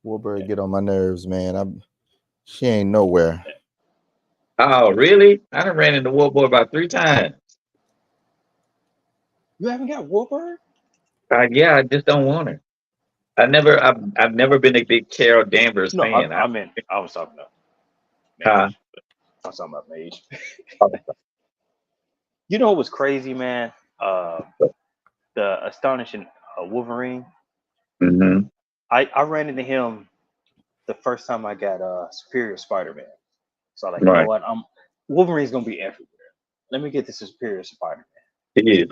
Warburg get on my nerves, man. She ain't nowhere. Oh, really? I done ran into Warboy about 3 times. You haven't got Warbird? Yeah, I just don't want her. I've never been a big Carol Danvers No, fan. I was talking about Uh, Mage. I was talking about Mage. You know what was crazy, man? The astonishing Wolverine. mhm. I ran into him the first time I got Superior Spider-Man. So I'm like, you know Right. what? Wolverine's gonna be everywhere. Let me get this Superior Spider-Man. It is.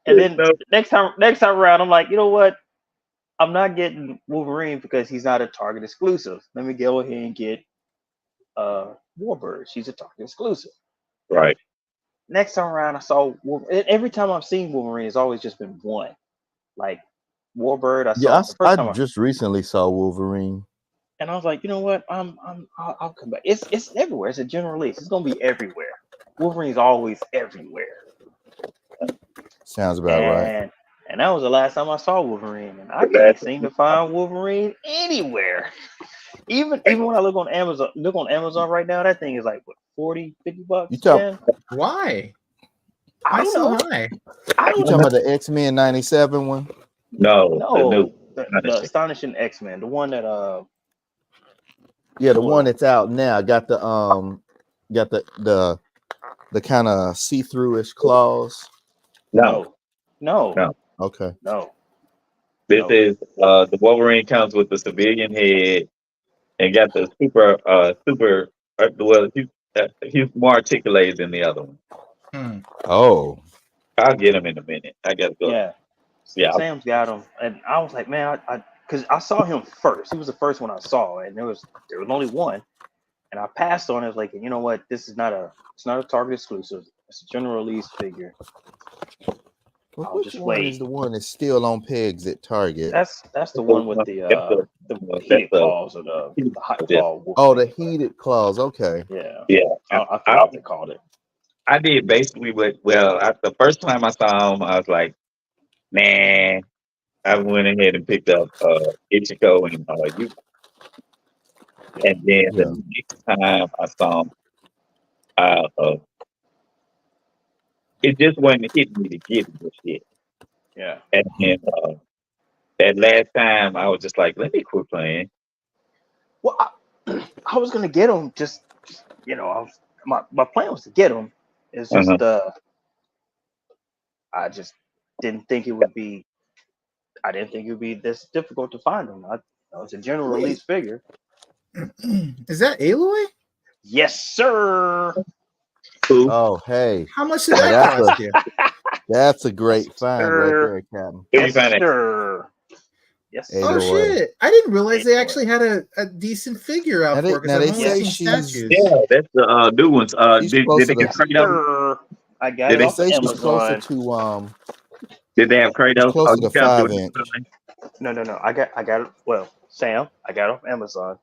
And then next time around, I'm like, you know what? I'm not getting Wolverine because he's not a Target exclusive. Let me go ahead and get Warbird. She's a Target exclusive. Right. Next time around, I saw every time I've seen Wolverine, it's always just been one. Like Warbird, I saw Yeah, the first I time, just recently saw Wolverine. and I was like, you know what? I'll come back. It's everywhere. It's a general release. It's gonna be everywhere. Wolverine's always everywhere. Sounds about right. And that was the last time I saw Wolverine, and I can't seem to find Wolverine anywhere. Even when I look on Amazon right now, that thing is like what, $40-$50. You talk. Man, Why? I Why don't so know. high? I You don't talking know. about the X-Men '97 one? No, the new. No, the Astonishing X-Men, the one that Yeah, the one well, that's out now. Got the kind of see-through-ish claws. No, no, no. Okay. no, This no. is the Wolverine comes with the civilian head and got the super. Well, he's more articulated than the other one. Hmm. Oh, I'll get him in a minute. I gotta go. Yeah, Yeah. Sam's got him, and I was like, man, because I saw him first. He was the first one I saw, and there was only one, and I passed on it. I was like, you know what? It's not a Target exclusive. It's a general release figure. Well, I'll which just one wait. is the one that's still on pegs at Target? That's the one with the heated claws or the hot claw. Wolf Oh, the thing. heated claws. Okay. Yeah. Yeah, I forgot what they called it. I did basically what. Well, the first time I saw him, I was like, man. I went ahead and picked up Ichiko and you. And then Yeah. the next time I saw him, it just wasn't hitting me to get him this shit. Yeah. And then that last time, I was just like, let me quit playing. Well, I was gonna get them. Just my plan was to get them. It's just I just didn't think it would be. I didn't think it would be this difficult to find them. It's a general release figure. Is that Aloy? Yes, sir. Oh, hey. How much did Now, that cost you? That's a great find right there, Captain. Yes, sir. Yes. Hey, Oh no way. shit! I didn't realize they Aloy. actually had a decent figure out Now for they because I've only say seen she's- statues. Yeah, that's the new ones. She's Did closer they get to- Kratos? Sir. I got Did it they off of say she's closer Amazon. to Did they have Kratos? closer you to gotta do 5 it. inch. No. I got it. Well, Sam, I got it off Amazon.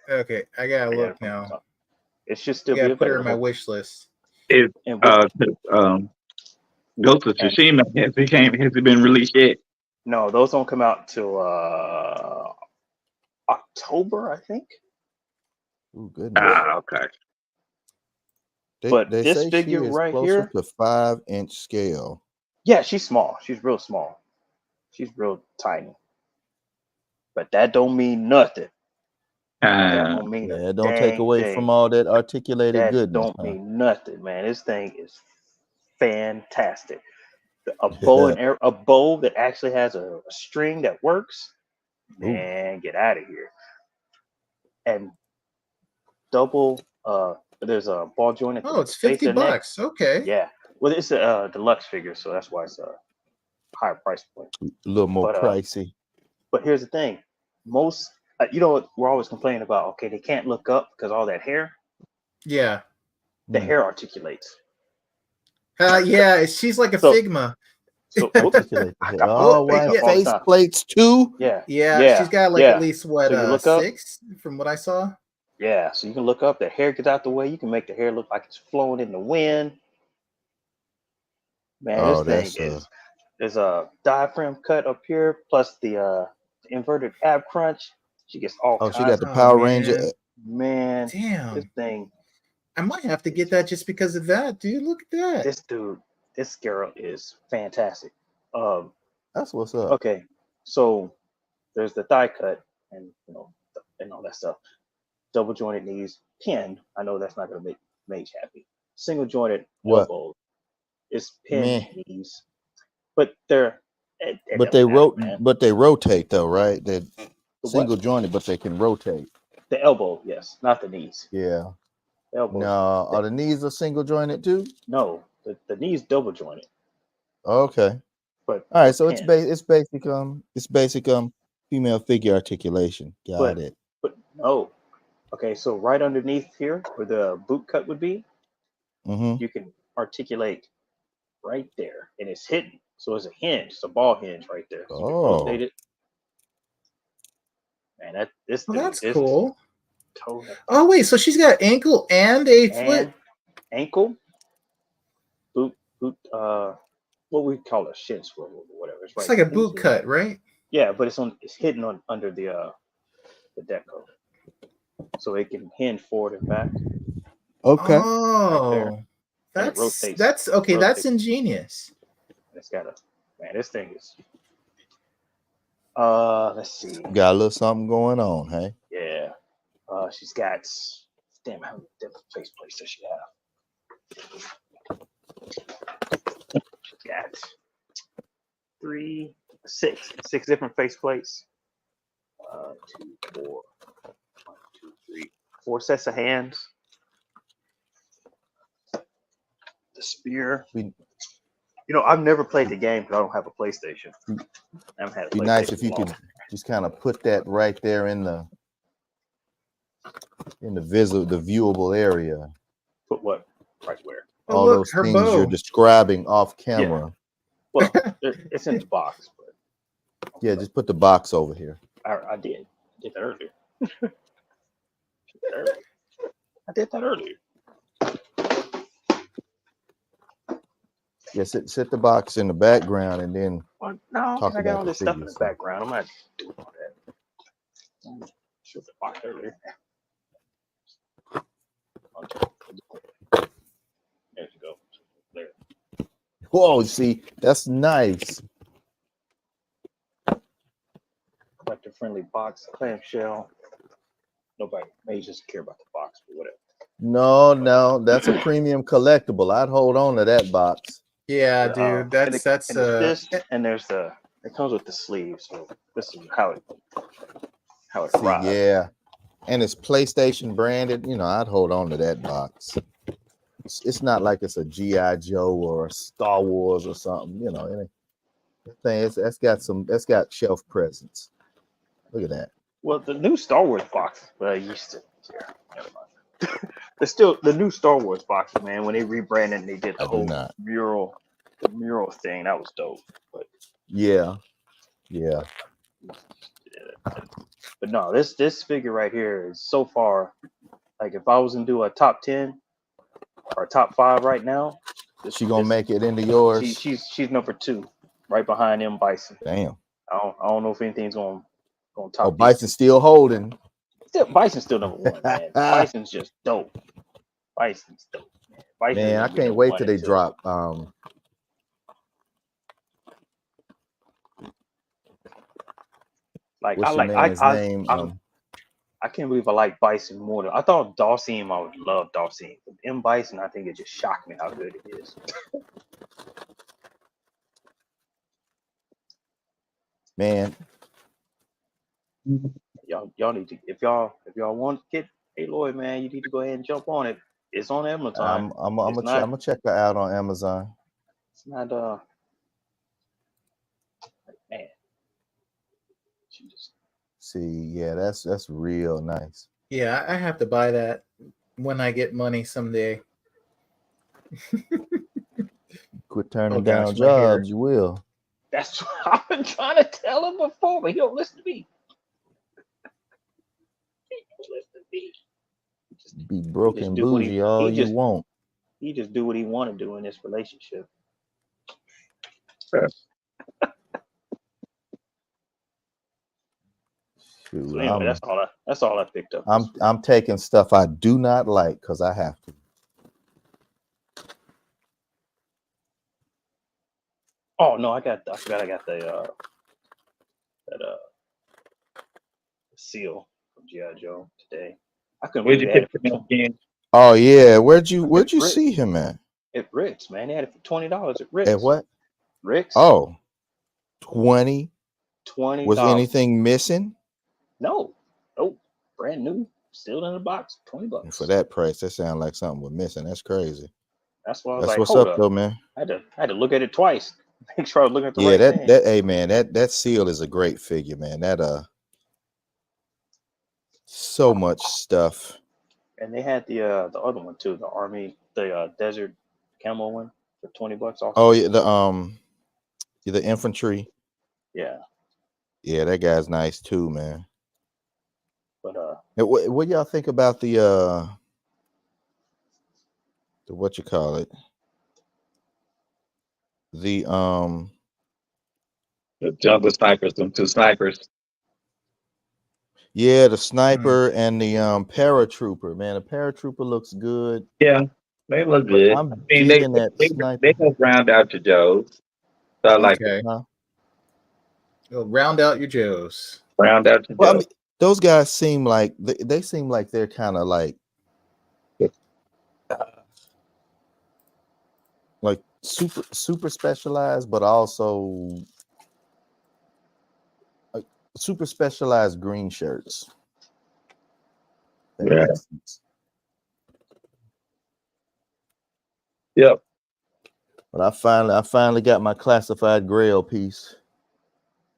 Okay, I gotta I got look it from now. Amazon. It should I still be gotta put her in available. my wish list. Is And with- Ghost of Tsushima has it been released yet? no, those don't come out till October, I think. Oh, goodness. Okay. But They this say figure she is right closer here, to 5 inch scale. yeah, she's small. She's real small. She's real tiny. But that don't mean nothing. That don't mean Yeah, a don't take dang away thing. from all that articulated That goodness. don't Huh? mean nothing, man. This thing is fantastic. A bow and arrow, a bow that actually has a string that works. Man, get out of here. And double there's a ball joint at the Oh, it's base of the neck. $50. Okay. Yeah. Well, it's a deluxe figure, so that's why it's a higher price point. A little more But, pricey. But here's the thing. Most we're always complaining about, okay, they can't look up because all that hair. Yeah. The hair articulates. Yeah, she's like a Figma. So Articulate the head. Oh, why yeah. face plates too? Yeah. Yeah, she's got like at least what So you look up? 6 from what I saw. Yeah, so you can look up, the hair gets out the way, you can make the hair look like it's flowing in the wind. Man, Oh, this thing there's a diaphragm cut up here, plus the inverted ab crunch. She gets all kinds. She got the Power Ranger. Man, damn, this thing. I might have to get that just because of that, dude. Look at that. This girl is fantastic. That's what's up. Okay, so there's the thigh cut and and all that stuff. Double jointed knees, pinned. I know that's not gonna make Mage happy. Single jointed elbows. It's pinned knees, but they rotate though, right? They're single jointed, but they can rotate. The elbow, yes, not the knees. Yeah. The elbows. No, are the knees are single jointed too? No, the knees double jointed. Okay. But all right, so it's basic female figure articulation. Got it. But no. Okay, so right underneath here where the boot cut would be, you can articulate right there, and it's hidden. So it's a hinge, it's a ball hinge right there. So you can rotate it. Man, that's cool. Totally. Oh wait, so she's got ankle and a foot. Ankle, boot, what we call a shin swivel or whatever. It's like a boot cut, right? Yeah, but it's hidden under the deco, so it can hinge forward and back. Okay. Oh, right, that's okay. That's ingenious. It's got this thing is. Let's see. Got a little something going on, hey? Yeah. She's got. Damn, how many different faceplates does she have? She's got 6 different faceplates. 2, 4, 1, 2, 3, 4 sets of hands. The spear. I've never played the game because I don't have a PlayStation. I haven't had a PlayStation. Be nice if you could just kind of put that right there in the viewable area. Put what? Right where? Oh, all look, those her things you're bow. describing off camera. Well, it's in the box, but Yeah, just put the box over here. I did that earlier. I did that earlier. Yeah, set the box in the background and then Well, no, talk because I got about all the this stuff in the figures. background. I'm not doing all that. Shoot the box earlier. Okay. There you go. There. Whoa, see, that's nice. Collector friendly box, clamshell. Nobody may just care about the box, but whatever. No, that's a premium collectible. I'd hold on to that box. Yeah, The, dude. and That's there's this, and there's it comes with the sleeve, so this is how it See, arrives. yeah. And it's PlayStation branded. You know, I'd hold on to that box. It's not like it's a G.I. Joe or a Star Wars or something. You know, that thing that's got shelf presence. Look at that. Well, the new Star Wars box, used to. Yeah, never mind. There's still the new Star Wars boxes, man. When they rebranded and they did the I do whole not. the mural thing, that was dope. But Yeah. but no, this figure right here is so far. Like if I was gonna do a top 10 or a top 5 right now, She gonna make it into yours. She's number 2, right behind M Bison. Damn. I don't know if anything's gonna top. Oh, Bison's still holding. Bison's still number 1, man. Bison's just dope. Bison's dope, man. Man, I can't wait till they drop. Like what's your man's name? I can't believe I like Bison more. I thought Dawson, I would love Dawson. But M Bison, I think it just shocked me how good it is. Man, y'all need to if y'all want to get Aloy, man, you need to go ahead and jump on it. It's on Amazon. I'm gonna check her out on Amazon. It's not man. She just See, yeah, that's real nice. yeah. I have to buy that when I get money someday. Quit turning Oh, gosh, down my hair. jobs, you will. that's what I've been trying to tell him before, but he don't listen to me. He don't listen to me. Be broke just and do what bougie all he you just- want. He just do what he want to do in this relationship. Shoot, So anyway, that's all I picked up. I'm taking stuff I do not like because I have to. Oh no, I forgot I got the that seal from G.I. Joe today. I couldn't Where'd believe you they had pick it him up again? Oh yeah, where'd you Rick. see him at? at Rick's, man. They had it for $20 at Rick's. At what? Rick's. Oh, 20. $20. Was anything missing? No, nope. Brand new, still in the box, $20. For that price, that sounds like something was missing. That's crazy. That's why I was That's like, what's hold up up. though, man. I had to look at it twice. Make sure I was looking at the Yeah, right thing. hey man, that seal is a great figure, man. That so much stuff. And they had the other one too, the army, the desert camo one for $20 also. Oh yeah, the infantry. Yeah. Yeah, that guy's nice too, man. But what y'all think about the what you call it? The jungle snipers, them 2 snipers. yeah, the sniper and the paratrooper, man. The paratrooper looks good. Yeah, they look good. I'm I mean, digging that sniper. they help round out your Joes. So I like Okay. Huh? You'll round out your Joes. round out your Well, I Joes. mean, those guys seem like they seem like they're kind of like super specialized, but also like super specialized green shirts. That Yeah. makes sense. Yep. But I finally got my classified Grail piece.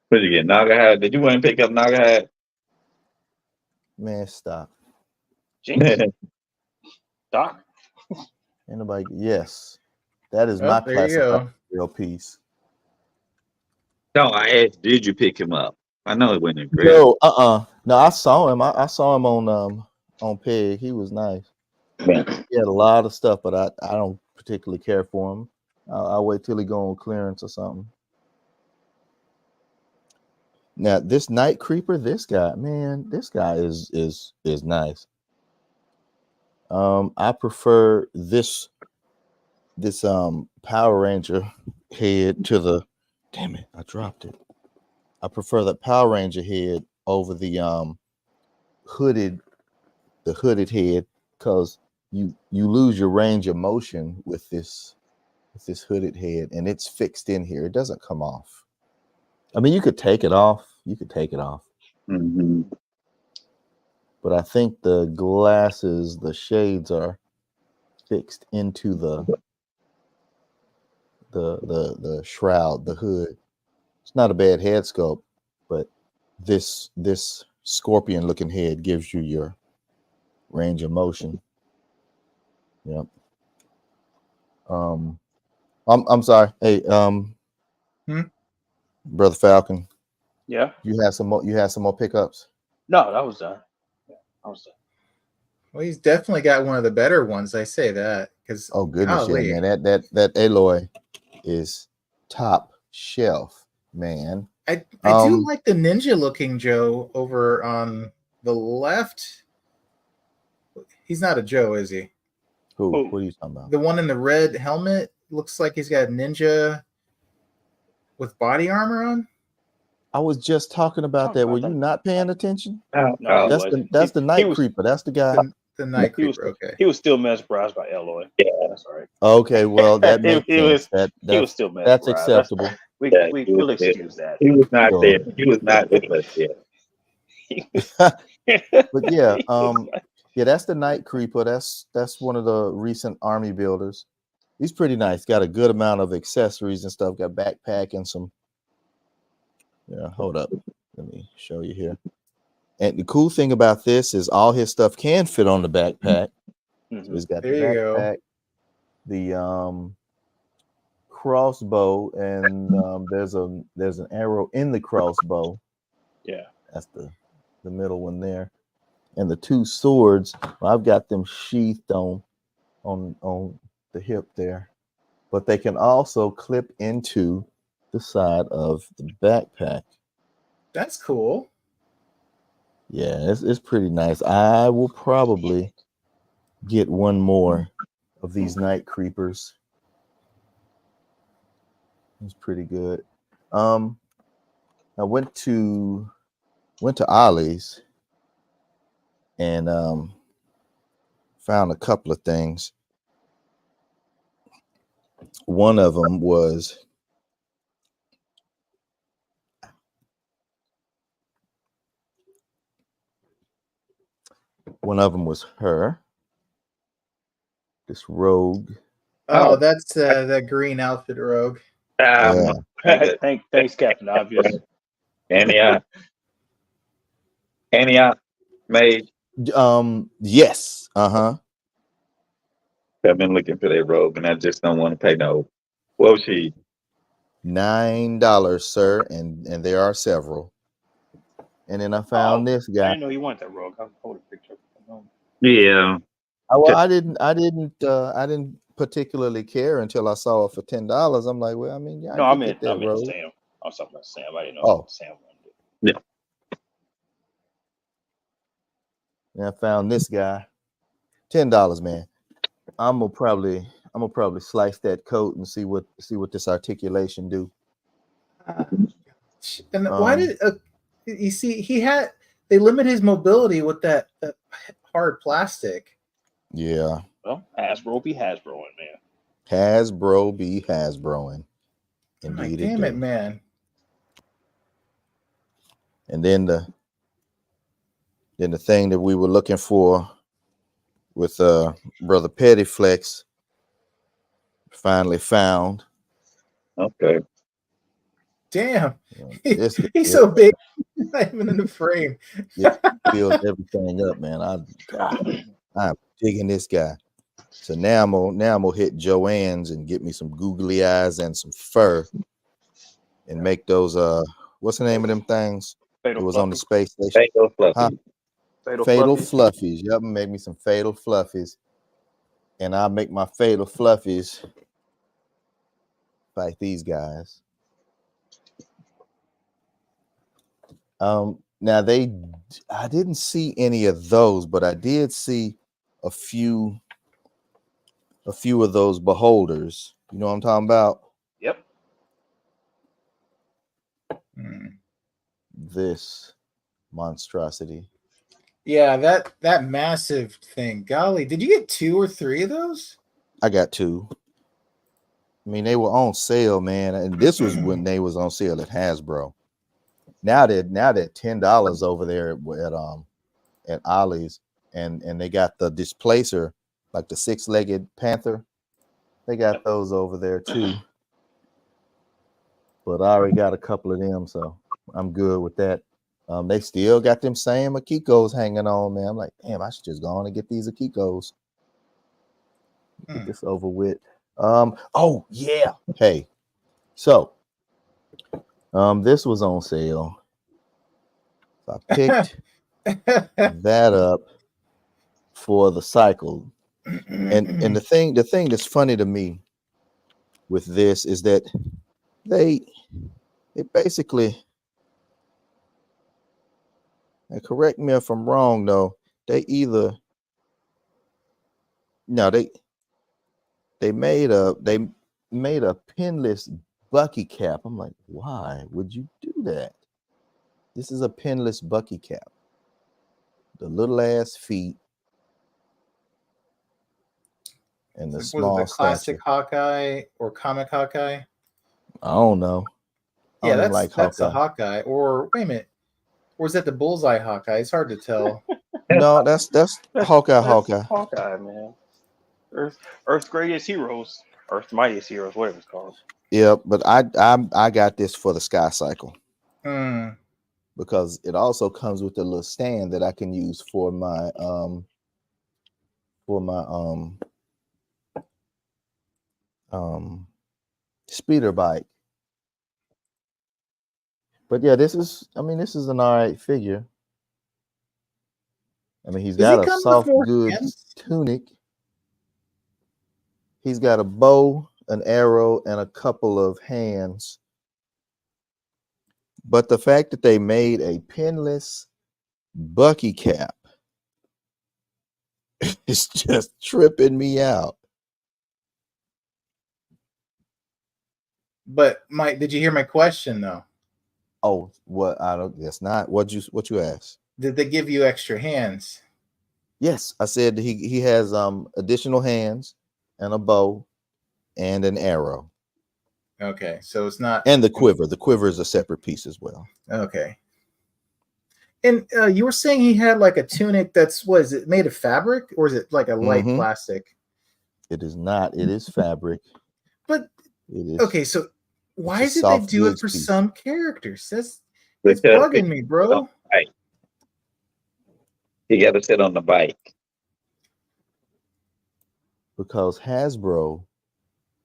What did you get? Nagahide? Did you want to pick up Nagahide? Man, stop. Jinx, Doc. Anybody? Yes, that is Oh, my there you classified go. piece. No, I asked, did you pick him up? I know it wasn't a grab. No, no, I saw him. I saw him on Peg. He was nice. Yeah. He had a lot of stuff, but I don't particularly care for him. I'll wait till he go on clearance or something. Now this Night Creeper, this guy is nice. I prefer this Power Ranger head to the. Damn it! I dropped it. I prefer the Power Ranger head over the hooded head because you lose your range of motion with this hooded head, and it's fixed in here. It doesn't come off. I mean, you could take it off. Mm-hmm. But I think the glasses, the shades are fixed into the shroud, the hood. It's not a bad head sculpt, but this scorpion looking head gives you your range of motion. Yep. I'm sorry. Hey, Brother Falcon. Yeah. You had some more pickups? No, that was done. Yeah, I was done. Well, he's definitely got one of the better ones. I say that because Oh goodness, yeah, man. That Aloy is top shelf, man. I do like the ninja looking Joe over on the left. He's not a Joe, is he? Who? Who? What are you talking about? The one in the red helmet looks like he's got ninja with body armor on. I was just talking about that. Were you not paying attention? No, That's the Night Creeper. That's the guy. The Night Creeper. Okay. He was still mesmerized by Aloy. Yeah, that's all right. Okay, well that makes sense. He was still mesmerized. That's acceptable. We'll excuse that. He was not there. He was not with us yet. But yeah, yeah, that's the Night Creeper. That's one of the recent army builders. He's pretty nice. Got a good amount of accessories and stuff. Got backpack and some. Yeah, hold up. Let me show you here. And the cool thing about this is all his stuff can fit on the backpack. So he's got the backpack, the crossbow, and there's an arrow in the crossbow. Yeah, that's the middle one there. And the two swords, well, I've got them sheathed on the hip there, but they can also clip into the side of the backpack. That's cool. Yeah, it's pretty nice. I will probably get one more of these Night Creepers. It's pretty good. I went to Ollie's and found a couple of things. One of them was her. This Rogue. Oh, that's that green outfit Rogue. Yeah. Thanks, Captain Obvious. Antioch made. Yes. Uh-huh. I've been looking for that robe, and I just don't want to pay no. What was she? $9, sir, and there are several. And then I found this guy. I didn't know you wanted that rogue. I'll hold a picture. Yeah. Well, I didn't particularly care until I saw it for $10. I'm like, well, I mean, yeah. No, I meant Sam. I was talking about Sam. I didn't know Sam wanted it. Yeah. And I found this guy. $10, man. I'm gonna probably slice that coat and see what this articulation do. And why did you see they limit his mobility with that hard plastic? Yeah. Well, Hasbro be Hasbroing, man. Hasbro be Hasbroing. Indeed, damn it, man. And then the thing that we were looking for with Brother Pettyflex finally found. Okay. Damn. He's so big, not even in the frame. It fills everything up, man. I'm digging this guy. So now I'm gonna hit Joann's and get me some googly eyes and some fur and make those what's the name of them things? It was on the space station. Fatal Huh? fluffy. Fatal fluffies. Yep, make me some fatal fluffies. And I'll make my fatal fluffies like these guys. Now I didn't see any of those, but I did see a few of those beholders. You know what I'm talking about? Yep. This monstrosity. Yeah, that massive thing. Golly, did you get 2 or 3 of those? I got 2. I mean, they were on sale, man, and this was when they was on sale at Hasbro. Now they're $10 over there at Ollie's, and they got the displacer, like the 6-legged panther. They got those over there too. But I already got a couple of them, so I'm good with that. They still got them same Akikos hanging on, man. I'm like, damn, I should just go on and get these Akikos. Get this over with. Oh yeah. Hey, so this was on sale. So I picked that up for the cycle. And the thing that's funny to me with this is that they basically, and correct me if I'm wrong though, they made a pinless Bucky cap. I'm like, why would you do that? This is a pinless Bucky cap. The little ass feet and the small Was it the classic stature. Hawkeye or comic Hawkeye? I don't know. Yeah, I don't that's the Hawkeye. Hawkeye. Or wait a minute, or is that the Bullseye Hawkeye? It's hard to tell. No, that's Hawkeye. Hawkeye, man. Earth's greatest heroes, Earth's mightiest heroes, whatever it's called. Yeah, but I got this for the Sky Cycle Hmm. because it also comes with a little stand that I can use for my speeder bike. But yeah, this is an all right figure. I mean, he's Does got he a come with soft more goods hands? tunic. He's got a bow, an arrow, and a couple of hands. But the fact that they made a pinless Bucky cap is just tripping me out. But did you hear my question though? Oh, what? I don't guess not. What you asked? Did they give you extra hands? Yes, I said he has additional hands and a bow and an arrow. Okay, so it's not. And the quiver. The quiver is a separate piece as well. Okay. And you were saying he had like a tunic that's, what is it, made of fabric, or is it like a light plastic? It is not. It is fabric. But it is. Okay, so why is it they do it for some characters? It's bugging me, bro. You got to sit on the bike. Because Hasbro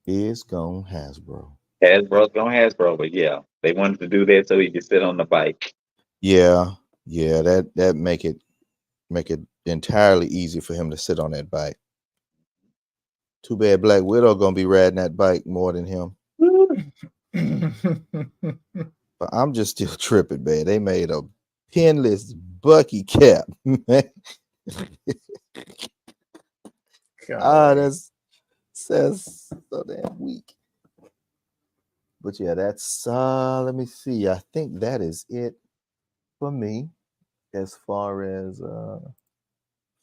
is gone Hasbro. Hasbro's gone Hasbro, but yeah, they wanted to do that so he could sit on the bike. Yeah, that make it entirely easy for him to sit on that bike. Too bad Black Widow gonna be riding that bike more than him. But I'm just still tripping, man. They made a pinless Bucky cap. That's so damn weak. But yeah, that's let me see. I think that is it for me as far as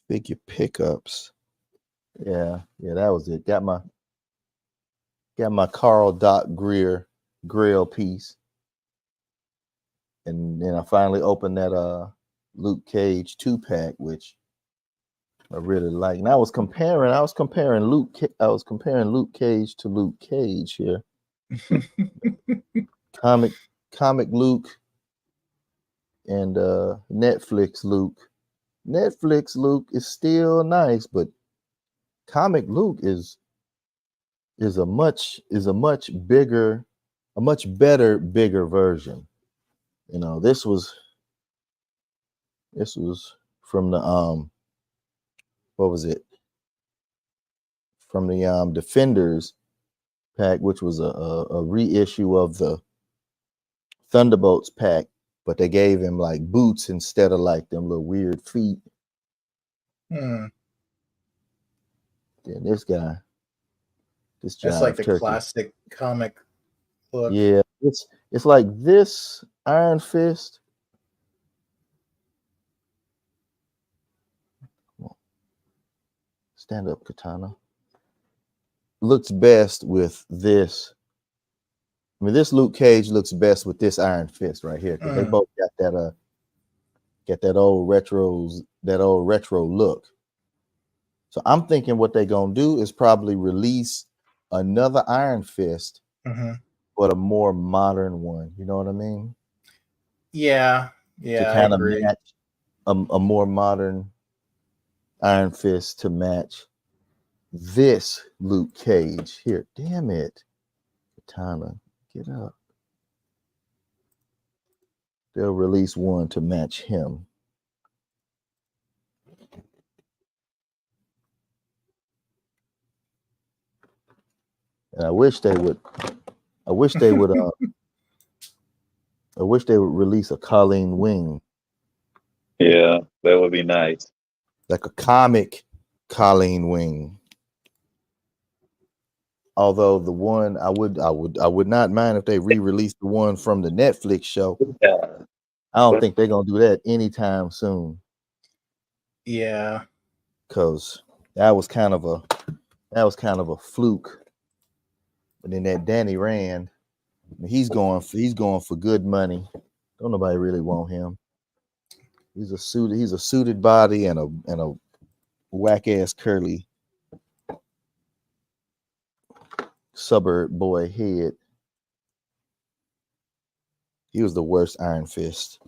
figure pickups. Yeah, that was it. Got my Carl Dot Greer grill piece. And then I finally opened that Luke Cage 2-pack, which I really like. And I was comparing Luke Cage to Luke Cage here. comic Luke and Netflix Luke. Netflix Luke is still nice, but comic Luke is a much bigger, a much better, bigger version. You know, this was from the what was it? From the Defenders pack, which was a reissue of the Thunderbolts pack, but they gave him like boots instead of like them little weird feet. Hmm. Then this guy, this That's Jive like the Turkey. classic comic look. Yeah, it's like this Iron Fist. Stand up, Katana. Looks best with this. I mean, this Luke Cage looks best with this Iron Fist right here because they both got that old retro look. So I'm thinking what they're gonna do is probably release another Iron Fist, but a more modern one. You know what I mean? Yeah, To I kind of agree. match a more modern Iron Fist to match this Luke Cage here. Damn it, Katana, get up. They'll release one to match him. And I wish they would release a Colleen Wing. Yeah, that would be nice. Like a comic Colleen Wing. Although the one I would not mind if they re-released the one from the Netflix show. Yeah. I don't think they're gonna do that anytime soon. Yeah. Cause that was kind of a fluke. But then that Danny Rand, he's going for good money. Don't nobody really want him. He's a suited body and a whack ass curly suburb boy head. He was the worst Iron Fist.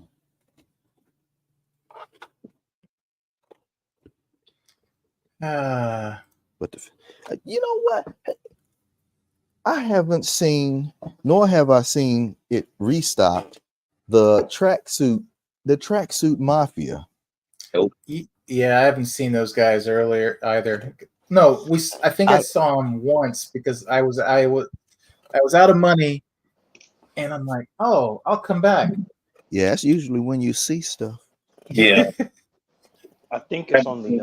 But you know what? I haven't seen, nor have I seen it restocked, the tracksuit mafia. Nope. Yeah, I haven't seen those guys earlier either. No, I think I saw them once because I was out of money, and I'm like, oh, I'll come back. Yeah, that's usually when you see stuff. Yeah. I think it's on the.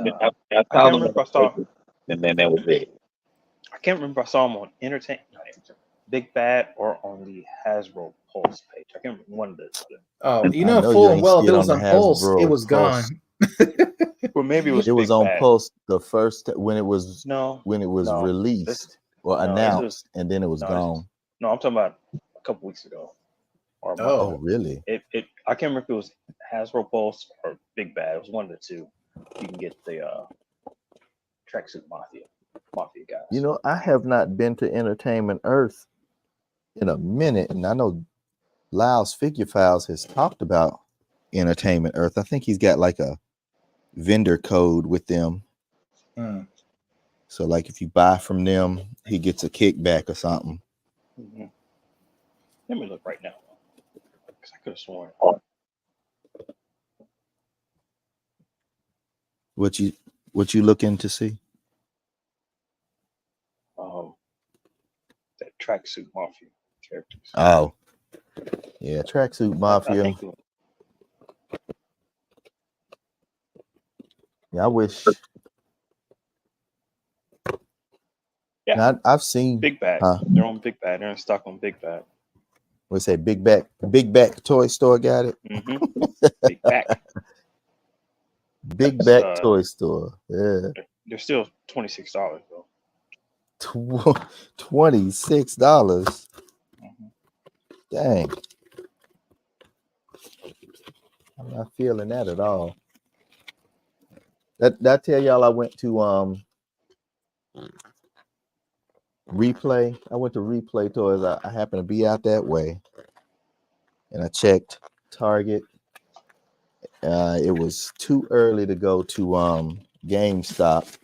I can't remember if I saw. And then that was it. I can't remember if I saw them on Big Bad or on the Hasbro Pulse page. I can't remember one of the. Oh, you I know know full you and ain't well if see it it was on on the Pulse, Hasbro it was gone. Pulse. Or maybe it was on Big Bad. Pulse the first when it was No, released or announced, and then it was gone. No, I'm talking about a couple weeks ago. Or Oh, really? I can't remember if it was Hasbro Pulse or Big Bad. It was one of the two. You can get the tracksuit mafia guys. You know, I have not been to Entertainment Earth in a minute, and I know Lyle's Figure Files has talked about Entertainment Earth. I think he's got like a vendor code with them. So, like, if you buy from them, he gets a kickback or something. Mm-hmm. Let me look right now, because I could have sworn. What you looking to see? That tracksuit mafia characters. Oh, yeah, tracksuit mafia. Yeah, I wish. Yeah, I've seen Big Bad. They're on Big Bad. They're in stock on Big Bad. We say Big Back Toy Store got it. Mm-hmm. Big Back. Big Back Toy Store. Yeah. They're still $26 though. $26. Mm-hmm. Dang. I'm not feeling that at all. Did I tell y'all I went to Replay? I went to Replay Toys. I happened to be out that way, and I checked Target. It was too early to go to GameStop,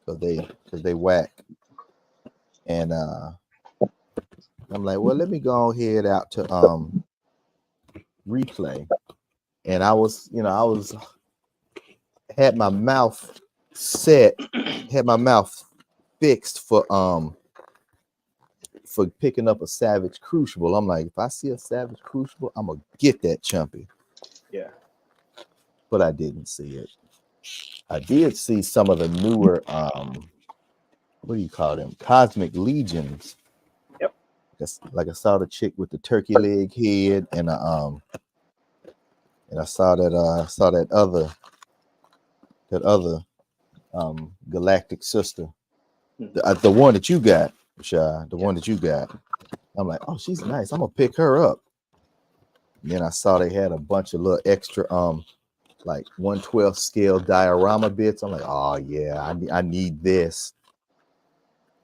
because they whack. And I'm like, well, let me go ahead out to replay. And I was had my mouth set, had my mouth fixed for picking up a Savage Crucible. I'm like, if I see a Savage Crucible, I'm gonna get that chumpy. Yeah. But I didn't see it. I did see some of the newer what do you call them? Cosmic Legions. Yep. Like I saw the chick with the turkey leg head and I saw that other galactic sister. The one that you got, Shai, the one that you got. I'm like, oh, she's nice. I'm gonna pick her up. And then I saw they had a bunch of little extra like 1/12 scale diorama bits. I'm like, oh yeah, I need this.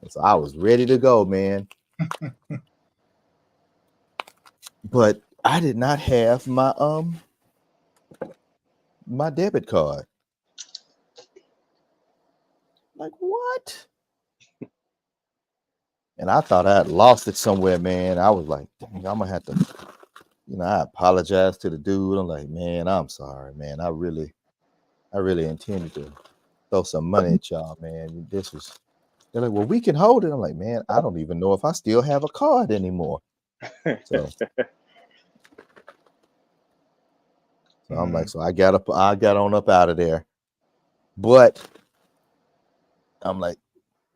And so I was ready to go, man. But I did not have my debit card. Like, what? And I thought I had lost it somewhere, man. I was like, dang, I'm gonna have to, I apologized to the dude. I'm like, man, I'm sorry, man. I really intended to throw some money at y'all, man. They're like, well, we can hold it. I'm like, man, I don't even know if I still have a card anymore. So I'm like, so I got on up out of there. But I'm like,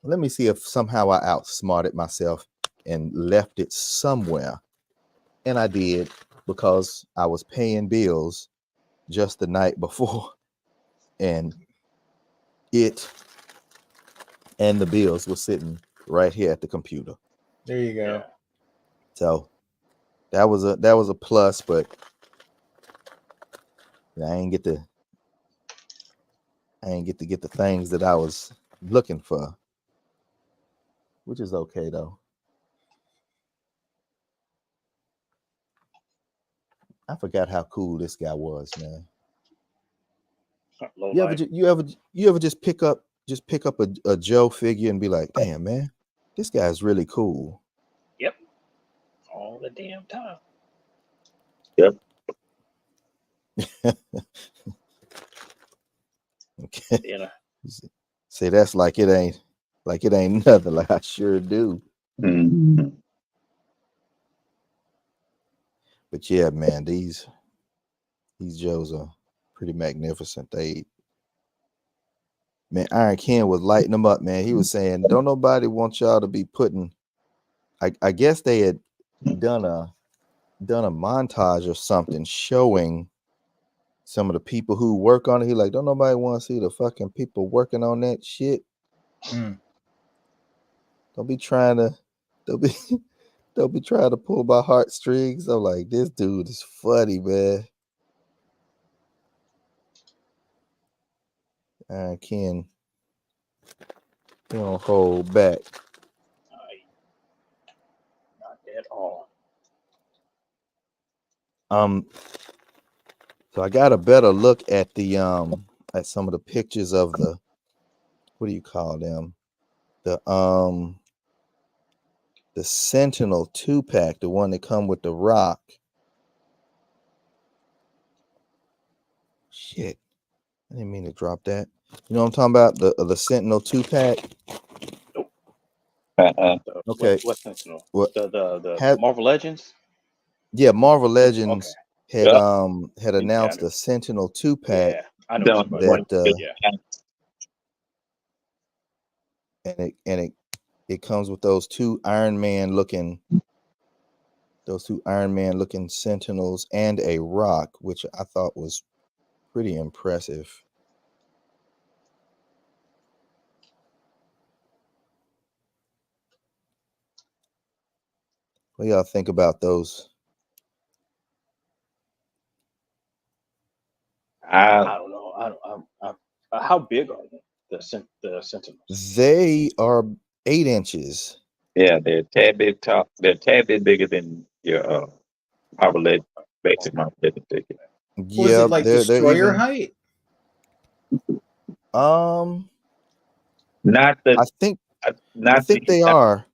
let me see if somehow I outsmarted myself and left it somewhere. And I did, because I was paying bills just the night before. And it and the bills were sitting right here at the computer. There you go. Yeah. So that was a plus, but I ain't get to get the things that I was looking for, which is okay though. I forgot how cool this guy was, man. You ever just pick up a Joe figure and be like, damn, man, this guy's really cool. Yep. All the damn time. Yep. Okay. You know. Say that's like it ain't nothing. Like I sure do. Mm-hmm. But yeah, man, these Joes are pretty magnificent. Man, Iron Ken was lighting them up, man. He was saying, don't nobody want y'all to be putting. I guess they had done a montage or something showing some of the people who work on it. He like, don't nobody want to see the fucking people working on that shit. Don't be trying to pull my heartstrings. I'm like, this dude is funny, man. I can't don't hold back. Not at all. So I got a better look at the at some of the pictures of the, what do you call them? The Sentinel 2-pack, the one that come with the rock. Shit. I didn't mean to drop that. You know what I'm talking about? The Sentinel 2-pack. Nope. Okay. What Sentinel? What The Marvel Legends? Yeah, Marvel Legends had announced a Sentinel 2-pack. Yeah, I know and it comes with those two Iron Man looking Sentinels and a rock, which I thought was pretty impressive. What do y'all think about those? I don't know. How big are they? The Sentinels? They are 8 inches. Yeah, they're a tad bit top. They're a tad bit bigger than your Marvel Legends, basic Marvel Legends ticket. Was it like Destroyer height? Not the I think not they the are.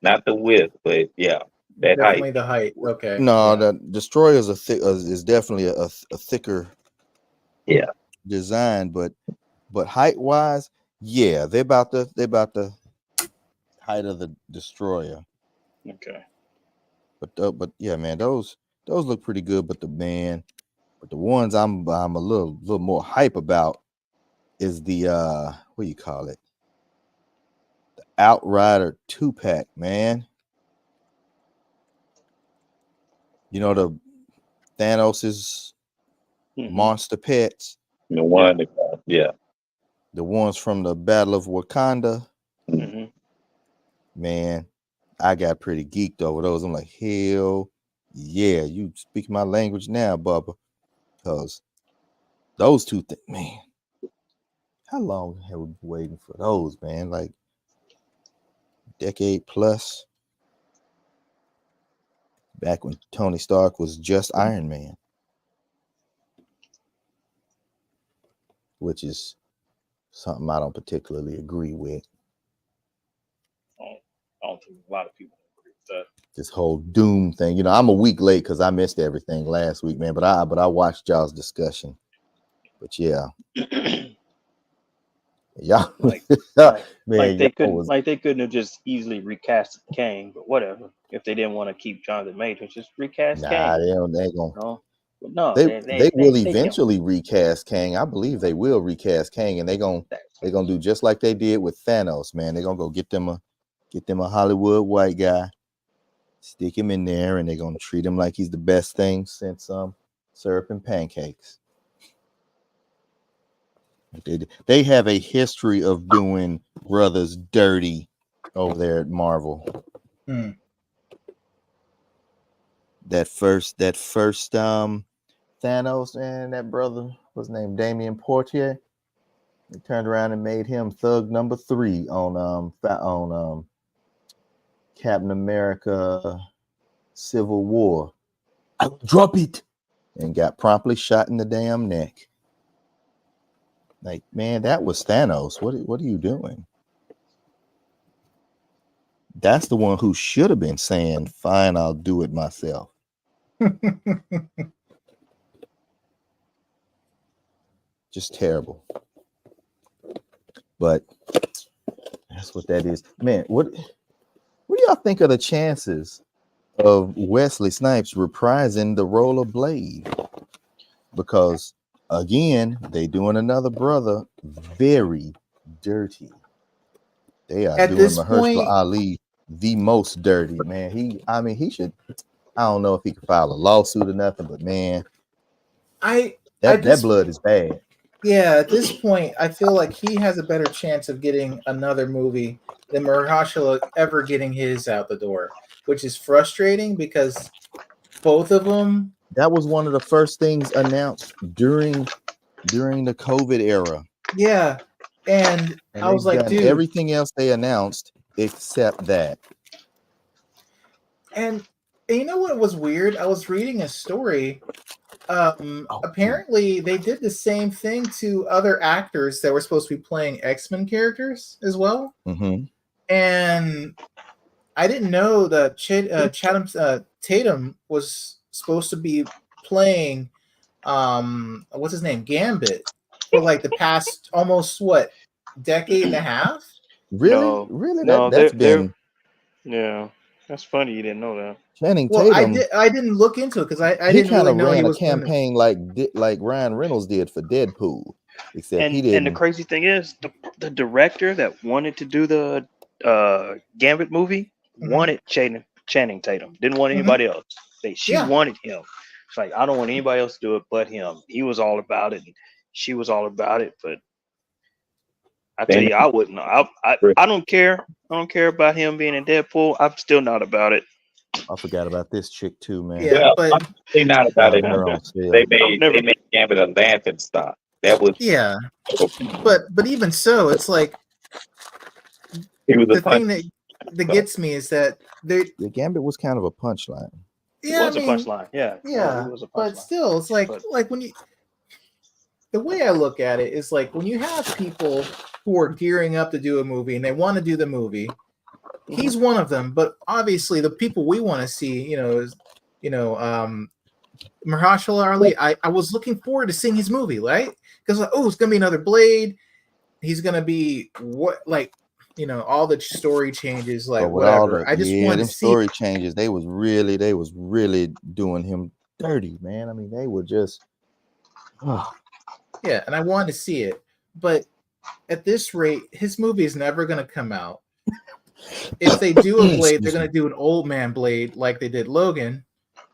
not the width, but yeah, that height. Definitely the height. Okay. No, Yeah. the Destroyer is is definitely a thicker Yeah. design, but height wise, yeah, they're about the height of the Destroyer. Okay. But yeah, man, those look pretty good. But the ones I'm a little more hype about is the what do you call it? The Outrider 2-pack, man. You know the Thanos's Mhm. monster pets, The one yeah. the ones from the Battle of Wakanda. Mhm. Man, I got pretty geeked over those. I'm like, hell yeah, you speak my language now, Bubba. Because those two things, man, how long have we been waiting for those, man? Like decade plus. Back when Tony Stark was just Iron Man, which is something I don't particularly agree with. I don't think a lot of people agree with that. This whole Doom thing. You know, I'm a week late because I missed everything last week, man. But I watched y'all's discussion. But yeah. Y'all, Like, man, they y'all couldn't was they couldn't have just easily recast Kang, but whatever. If they didn't want to keep Jonathan Majors, just recast nah, Kang. they ain't gonna No, but no, they will they can't. eventually recast Kang. I believe they will recast Kang, and they're gonna do just like they did with Thanos, man. They're gonna go get them a Hollywood white guy, stick him in there, and they're gonna treat him like he's the best thing since syrup and pancakes. They have a history of doing brothers dirty over there at Marvel. Hmm. That first Thanos and that brother was named Damien Portier. They turned around and made him Thug number 3 on Captain America Civil War. Drop it, and got promptly shot in the damn neck. Like, man, that was Thanos. What are you doing? That's the one who should have been saying, "Fine, I'll do it myself." Just terrible. But that's what that is, man. What do y'all think of the chances of Wesley Snipes reprising the role of Blade? Because again, they doing another brother very dirty. They are At doing this Mahershala point, Ali the most dirty, man. He should. I don't know if he could file a lawsuit or nothing, but man, that blood is bad. Yeah, at this point, I feel like he has a better chance of getting another movie than Mahershala ever getting his out the door, which is frustrating because both of them. That was one of the first things announced during the COVID era. Yeah, and I was like, dude, everything else they announced except that. And you know what was weird? I was reading a story. Apparently, they did the same thing to other actors that were supposed to be playing X-Men characters as well. Mm-hmm. And I didn't know that Tatum was supposed to be playing what's his name, Gambit, for like the past almost decade and a half. Really, No, that's been. Yeah, that's funny. You didn't know that. Channing Well, Tatum. I didn't look into it because I he didn't kind really of know he ran a was campaign like Ryan Reynolds did for Deadpool, except he didn't. And the crazy thing is, the director that wanted to do the Gambit movie wanted Channing Tatum. Didn't want anybody else. She wanted him. It's like, I don't want anybody else to do it but him. He was all about it, and she was all about it. But I tell you, I wouldn't. I don't care. I don't care about him being in Deadpool. I'm still not about it. I forgot about this chick too, man. Yeah, but I'm really not about it. They made Gambit a laughing stock. That was but even so, it's like the thing that gets me is that the Gambit was kind of a punchline. Yeah, it was a punchline. Yeah, it was a punchline. But still, it's like when you. The way I look at it is like when you have people who are gearing up to do a movie and they want to do the movie. He's one of them, but obviously the people we want to see, is Mahershala Ali. I was looking forward to seeing his movie, right? Because it's gonna be another Blade. He's gonna be all the story changes, like But with all whatever. the I just wanted them to see. story changes, they was really doing him dirty, man. I mean, they were just Yeah, and I wanted to see it, but at this rate, his movie is never gonna come out. If they do a Blade, they're gonna do an old man Blade like they did Logan.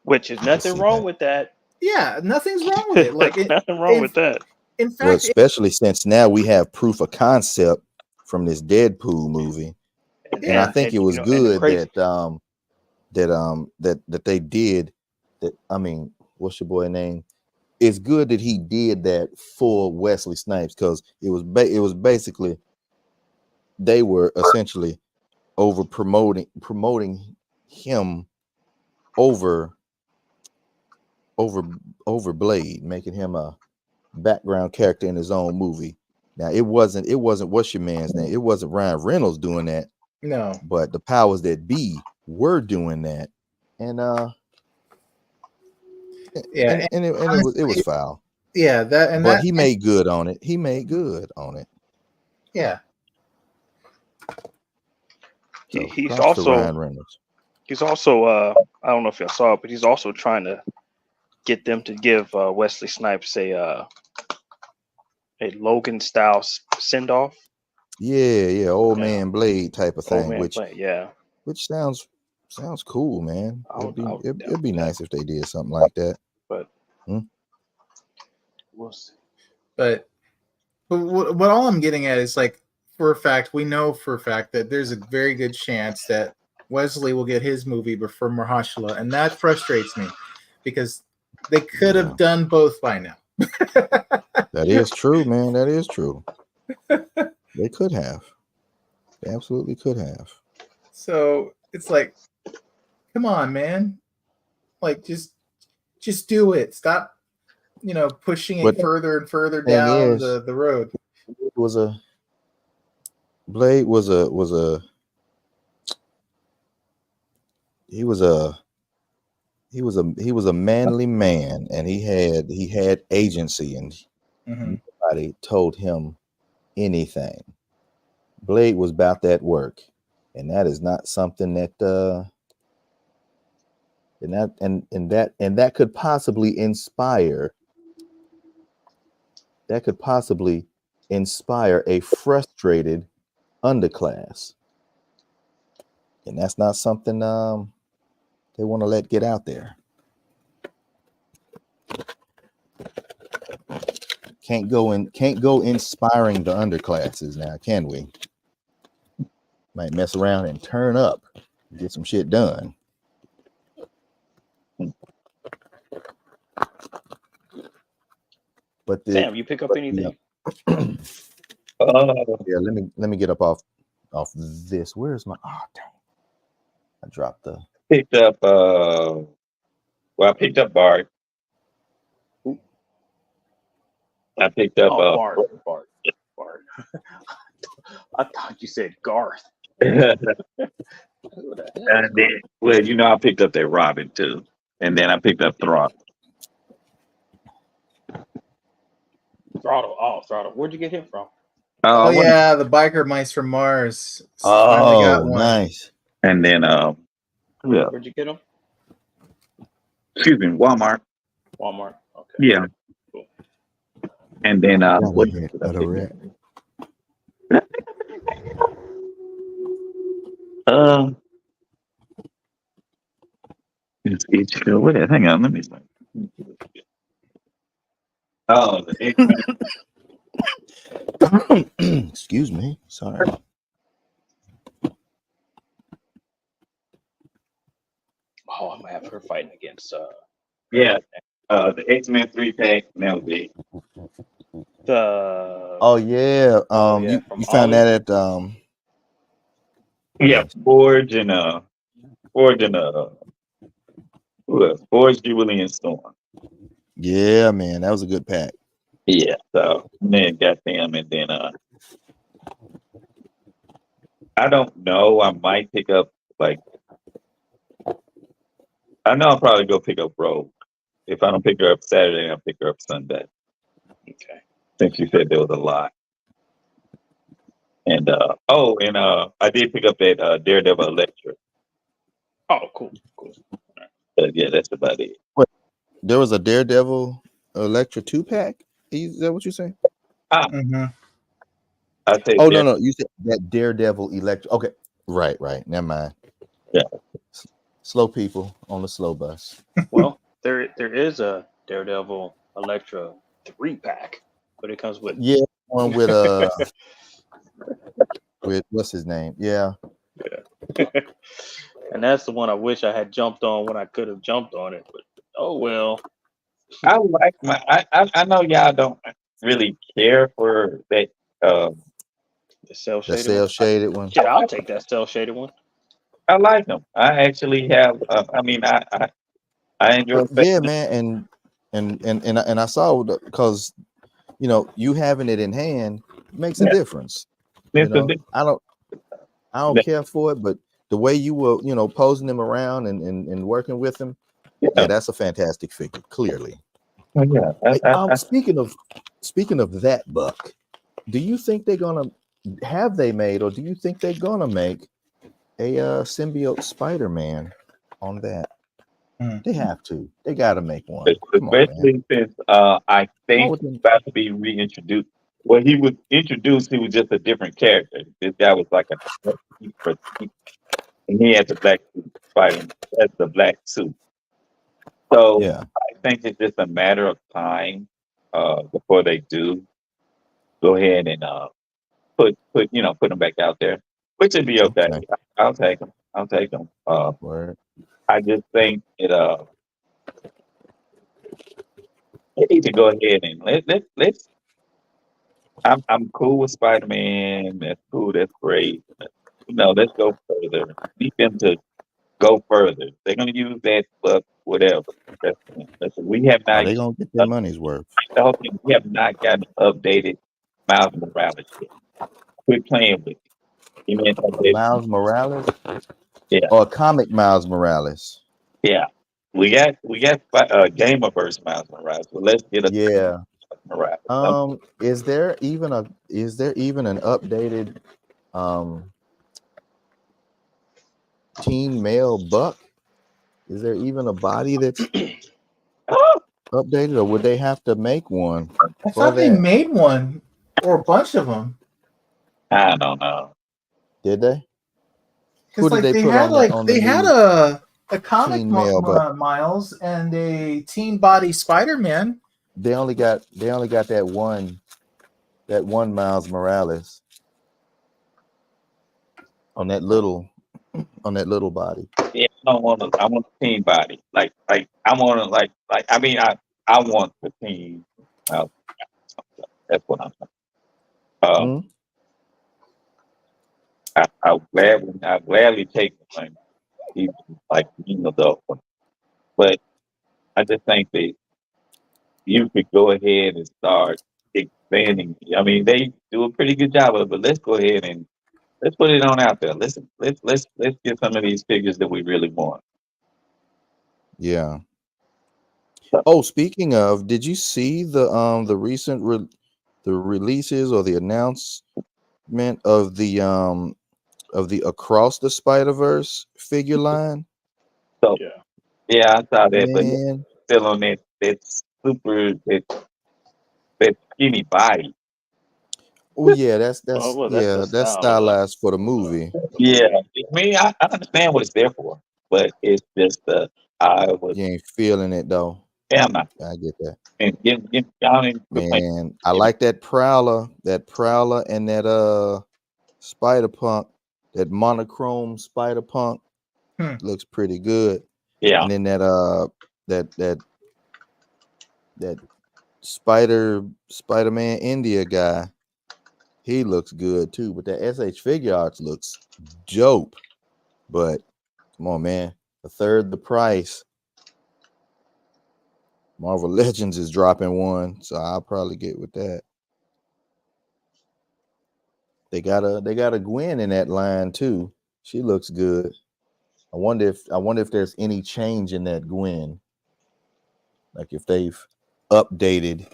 Which is nothing wrong with that. Yeah, nothing's wrong with it. Like nothing wrong with that. In fact, well, especially since now we have proof of concept from this Deadpool movie, and I think it was good that they did that. I mean, what's your boy name? It's good that he did that for Wesley Snipes, because it was basically they were essentially over promoting him over Blade, making him a background character in his own movie. Now it wasn't what's your man's name? It wasn't Ryan Reynolds doing that. No, but the powers that be were doing that, and it was foul. Yeah, but he made good on it. Yeah. So he's also Ryan Reynolds. He's also I don't know if y'all saw it, but he's also trying to get them to give Wesley Snipes a Logan style send off. Yeah, old man Blade type of thing, which sounds cool, man. It'd be nice if they did something like that. But we'll see. But what all I'm getting at is, like, we know for a fact that there's a very good chance that Wesley will get his movie before Mahershala, and that frustrates me because they could have done both by now. That is true, man. That is true. They could have. They absolutely could have. So it's like, come on, man. Like, just do it. Stop, pushing it further and further down the road. Blade was a manly man, and he had agency, and nobody told him anything. Blade was about that work, and that is not something that that could possibly inspire a frustrated underclass, and that's not something they want to let get out there. Can't go inspiring the underclasses now, can we? Might mess around and turn up, get some shit done. But Sam, you pick up anything? Yeah, let me get up off this. Where's my dang. I dropped the picked up I picked up Bart. I picked up Bart. I thought you said Garth. And then, I picked up that Robin too. And then I picked up Throttle. Throttle. Where'd you get him from? The biker mice from Mars. Oh, nice. And then where'd you get him? Excuse me, Walmart. Okay. Yeah. Cool. And then hang on, let me see. Excuse me. Sorry. I'm gonna have her fighting against the X-Men 3-pack melody. You found that at Forge and Forge, Jubilee, and Storm. Yeah, man, that was a good pack. Yeah, so then got them, and then I don't know. I might pick up like I know I'll probably go pick up Rogue. If I don't pick her up Saturday, I'll pick her up Sunday. Okay. Since you said there was a lot. And I did pick up that Daredevil Electra. Oh, cool. But yeah, that's about it. There was a Daredevil Electra 2-pack. Is that what you're saying? Mm-hmm. I say Oh no, you said that Daredevil Electra. Okay, right. Never mind. Yeah. Slow people on the slow bus. Well, there is a Daredevil Electra 3-pack, but it comes with Yeah, one with with what's his name? Yeah. and that's the one I wish I had jumped on when I could have jumped on it. But oh well. I like I know y'all don't really care for that The cell The shaded one. cell shaded one. Shit, I'll take that cell shaded one. I like them. I actually have I mean I enjoy Yeah, man, and I saw because you having it in hand makes a yeah. difference. Listen, I don't care for it, but the way you were, posing them around and working with them, yeah, that's a fantastic figure. Clearly. yeah. Hey, speaking of that, Buck, do you think they're gonna have they made, or do you think they're gonna make a symbiote Spider-Man on that? They have to. They got to make one. Come on, man. Especially since I think he's about to be reintroduced. When he was introduced, he was just a different character. This guy was like and he had the black suit, Spider-Man. That's the black suit. So Yeah. I think it's just a matter of time before they do go ahead and put them back out there, which would be okay. Okay. I'll take them. I'll take them. Word. I just think they need to go ahead and let's. I'm cool with Spider Man. That's cool. That's great. Let's go further. Need them to go further. They're gonna use that book, whatever. We have Are not. they gonna get their money's worth? The whole thing, we have not gotten updated Miles Morales yet. Quit playing with it. You mean Miles Morales? Yeah, Or comic Miles Morales? yeah. We got Gamerverse Miles Morales. So let's get a Yeah. Morales. Is there even an updated teen male Buck? Is there even a body that's updated, or would they have to make one I for thought they that? made one or a bunch of them. I don't know. Did they? Who Because did they they put had on the they had new a comic teen male Buck? Miles and a teen body Spider-Man. They only got that one Miles Morales on that little body. Yeah, I don't want to. I want a team body. Like I want to I mean I want the team. Uh, that's what I'm saying. Hmm? I gladly take the thing, even like the one. But I just think that you could go ahead and start expanding. I mean, they do a pretty good job of it, but let's go ahead and let's put it on out there. Let's get some of these figures that we really want. Yeah. Oh, speaking of, did you see the recent the releases or the announcement of the Across the Spider-Verse figure line? So Yeah. yeah, I saw that, but Man, still on that super that skinny body. oh yeah, Well, that's the that's style of the. stylized for the movie. Yeah, I mean, I understand what it's there for, but it's just I was You ain't feeling it though. yeah, I'm not I get that. and get down and quit playing. Man, I like that Prowler and that Spider Punk, that monochrome Spider Punk looks pretty good. Yeah, And then that Spider-Man India guy, he looks good too. But that SH Figure Arts looks dope. But come on, man, a third the price. Marvel Legends is dropping one, so I'll probably get with that. They got a Gwen in that line too. She looks good. I wonder if there's any change in that Gwen. Like if they've updated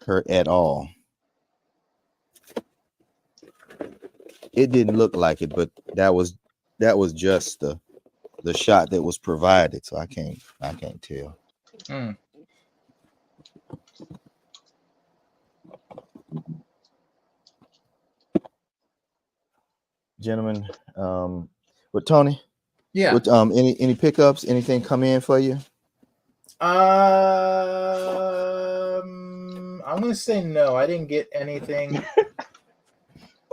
her at all. It didn't look like it, but that was just the shot that was provided. So I can't tell. Mm. Gentlemen, with Tony, Yeah. with any pickups, anything come in for you? I'm gonna say no. I didn't get anything.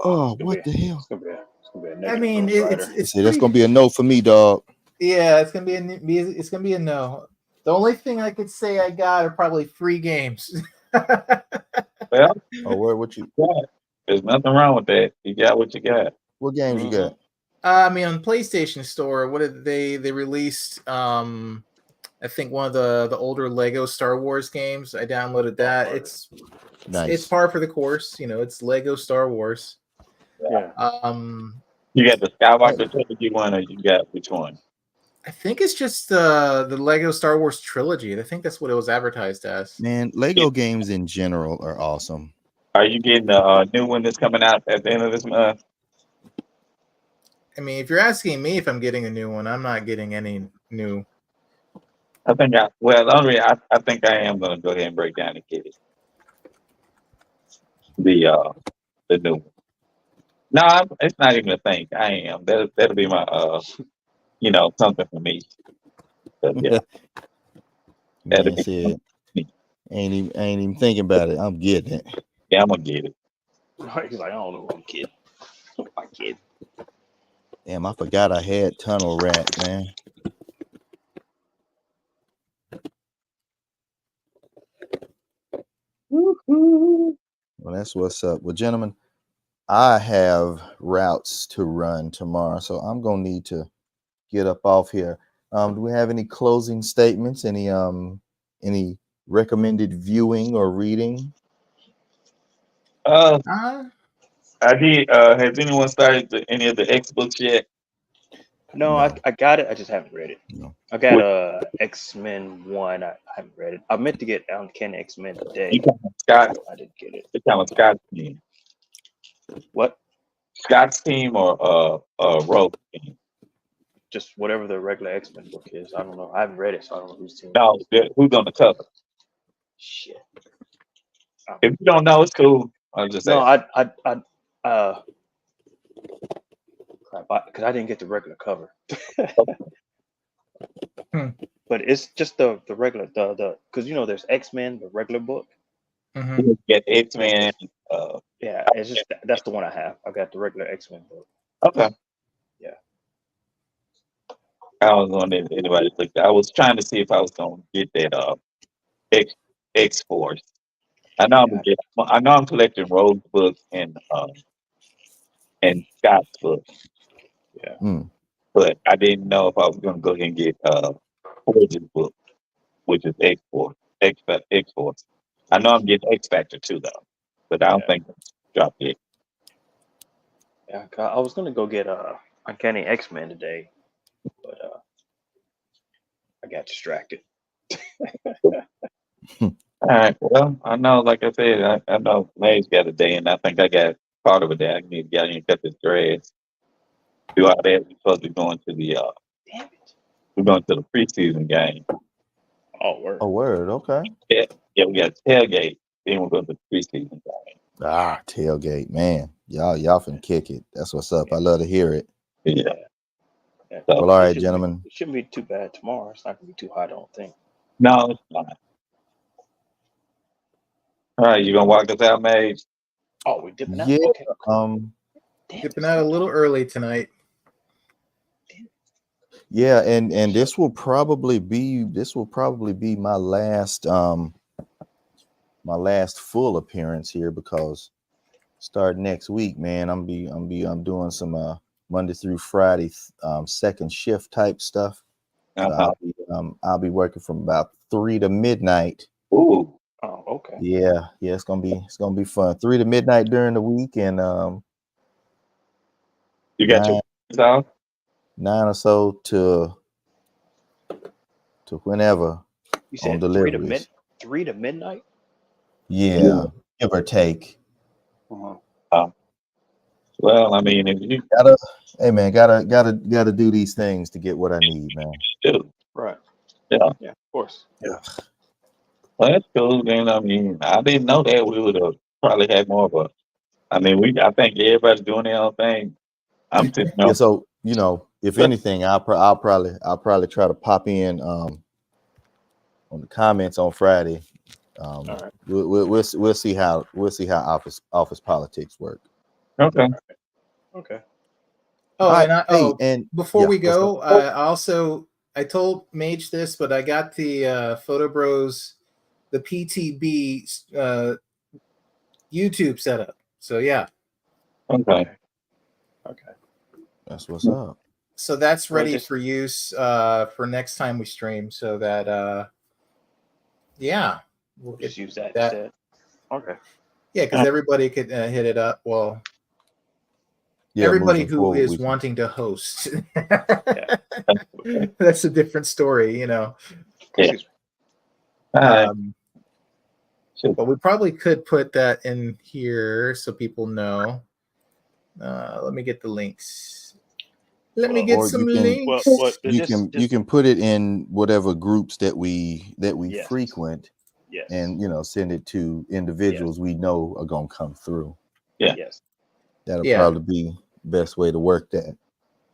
Oh, what the hell? It's gonna be a I negative mean, Ghost Rider. it's See, that's pretty- gonna be a no for me, dog. Yeah, it's gonna be a no. The only thing I could say I got are probably free games. Well, Oh, what you? there's nothing wrong with that. You got what you got. What games you got? I mean, on PlayStation Store, what did they released? I think one of the older Lego Star Wars games. I downloaded that. It's Nice. par for the course. You know, it's Lego Star Wars. Yeah. You got the Skywalker trilogy one, or you got which one? I think it's just the Lego Star Wars trilogy. I think that's what it was advertised as. Man, Lego games in general are awesome. Are you getting the new one that's coming out at the end of this month? I mean, if you're asking me if I'm getting a new one, I'm not getting any new. I think I think I am gonna go ahead and break down and get it. The new one. No, it's not even a thing. I am. That'll be my something for me. But yeah, Man said, ain't even thinking about it. I'm getting it. yeah, I'm gonna get it. He's like, I don't know what I'm kidding. My kid. Damn, I forgot I had Tunnel Rat, man. Well, that's what's up. Well, gentlemen, I have routes to run tomorrow, so I'm gonna need to get up off here. Do we have any closing statements? Any recommended viewing or reading? I did. Has anyone started any of the X books yet? No, I got it. I just haven't read it. No. I got X-Men 1. I haven't read it. I meant to get Uncanny X-Men today. You talking Scott? I didn't get it. It's on Scott's team. What? Scott's team or Rogue team? Just whatever the regular X-Men book is. I don't know. I haven't read it, so I don't know whose team. No, who's on the cover? Shit. If you don't know, it's cool. I'll just No, say. Crap, because I didn't get the regular cover. But it's just the regular because there's X-Men, the regular book. Mm-hmm. Get X-Men. Yeah, it's just that's the one I have. I got the regular X-Men book. Okay. Yeah. I was on it. Anybody looked. I was trying to see if I was going to get that X Force. I know I'm collecting Rogue's books and Scott's books. Yeah. But I didn't know if I was going to go ahead and get Forge's book, which is X Force. X Force. I know I'm getting X Factor too, though, but I don't think it's dropped yet. Yeah, I was gonna go get Uncanny X-Men today, but I got distracted. All right. Well, I know, like I said, I know May's got a day, and I think I got part of a day. I need to get in and cut this grass. Do all that. We're supposed to be going to the Damn it. we're going to the preseason game. Oh, word. A word, okay. Yeah, we got tailgate. Then we'll go to the preseason game. Tailgate, man. Y'all finna kick it. That's what's up. I love to hear it. Yeah. Yeah. Well, all right, gentlemen. It shouldn't be too bad tomorrow. It's not gonna be too hot, I don't think. No, it's not. All right, you gonna walk us out, May? Oh, we're dipping out. Yeah. Okay. Damn, Dipping out a little early tonight. Yeah, and this will probably be my last full appearance here, because starting next week, man, I'm doing some Monday through Friday second shift type stuff. So I'll be working from about 3 to midnight. Ooh. Oh, okay. Yeah, it's gonna be fun. 3 to midnight during the week, and You got your off? 9 or so to whenever You on said deliveries. 3 to midnight. Yeah, give or take. Well, I mean, if you Hey man, gotta do these things to get what I need, man. do, Right. yeah, Yeah, of course. Yeah. well, that's cool. Then I mean, I didn't know that we would have probably had more of a. I mean, I think everybody's doing their own thing. I'm sitting Yeah, up. so if anything, I'll probably try to pop in on the comments on Friday. All right. We'll see how office politics work. Okay. Okay. Oh, All right. and And before yeah, we what's go, I told Mage this, but I got the Photo Bros, the PTB YouTube setup. So yeah, Okay. Okay. That's what's up. so that's ready just- for use for next time we stream. So that yeah, we'll Just get use that that. instead. Okay. Yeah, because everybody could hit it up. Well, Yeah, everybody moving who forward, is we can- wanting to host. That's a different story, Yeah. Excuse me. All right. Sure. But we probably could put that in here so people know. Let me get the links. Let me Well, get or some you can- links. you can put it in whatever groups that we Yes. frequent, Yes. and send it to individuals we know are gonna come through. Yeah. Yes. That'll Yeah. probably be the best way to work that.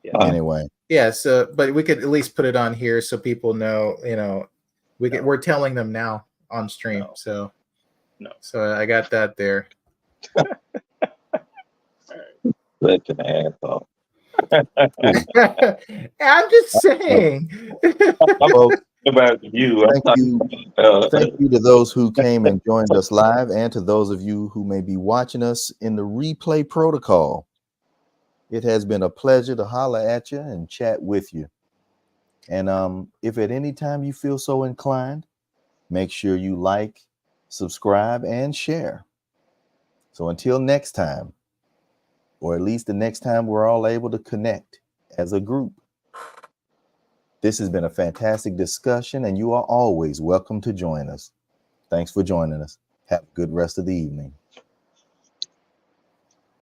Yeah. Anyway, Yeah, so but we could at least put it on here so people know, we're telling them now on stream. No. So No. So I got that there. Such an asshole. I'm just saying. folks, About you. thank you to those who came and joined us live, and to those of you who may be watching us in the replay protocol. It has been a pleasure to holler at you and chat with you. And if at any time you feel so inclined, make sure you like, subscribe, and share. So until next time, or at least the next time we're all able to connect as a group, this has been a fantastic discussion, and you are always welcome to join us. Thanks for joining us. Have a good rest of the evening.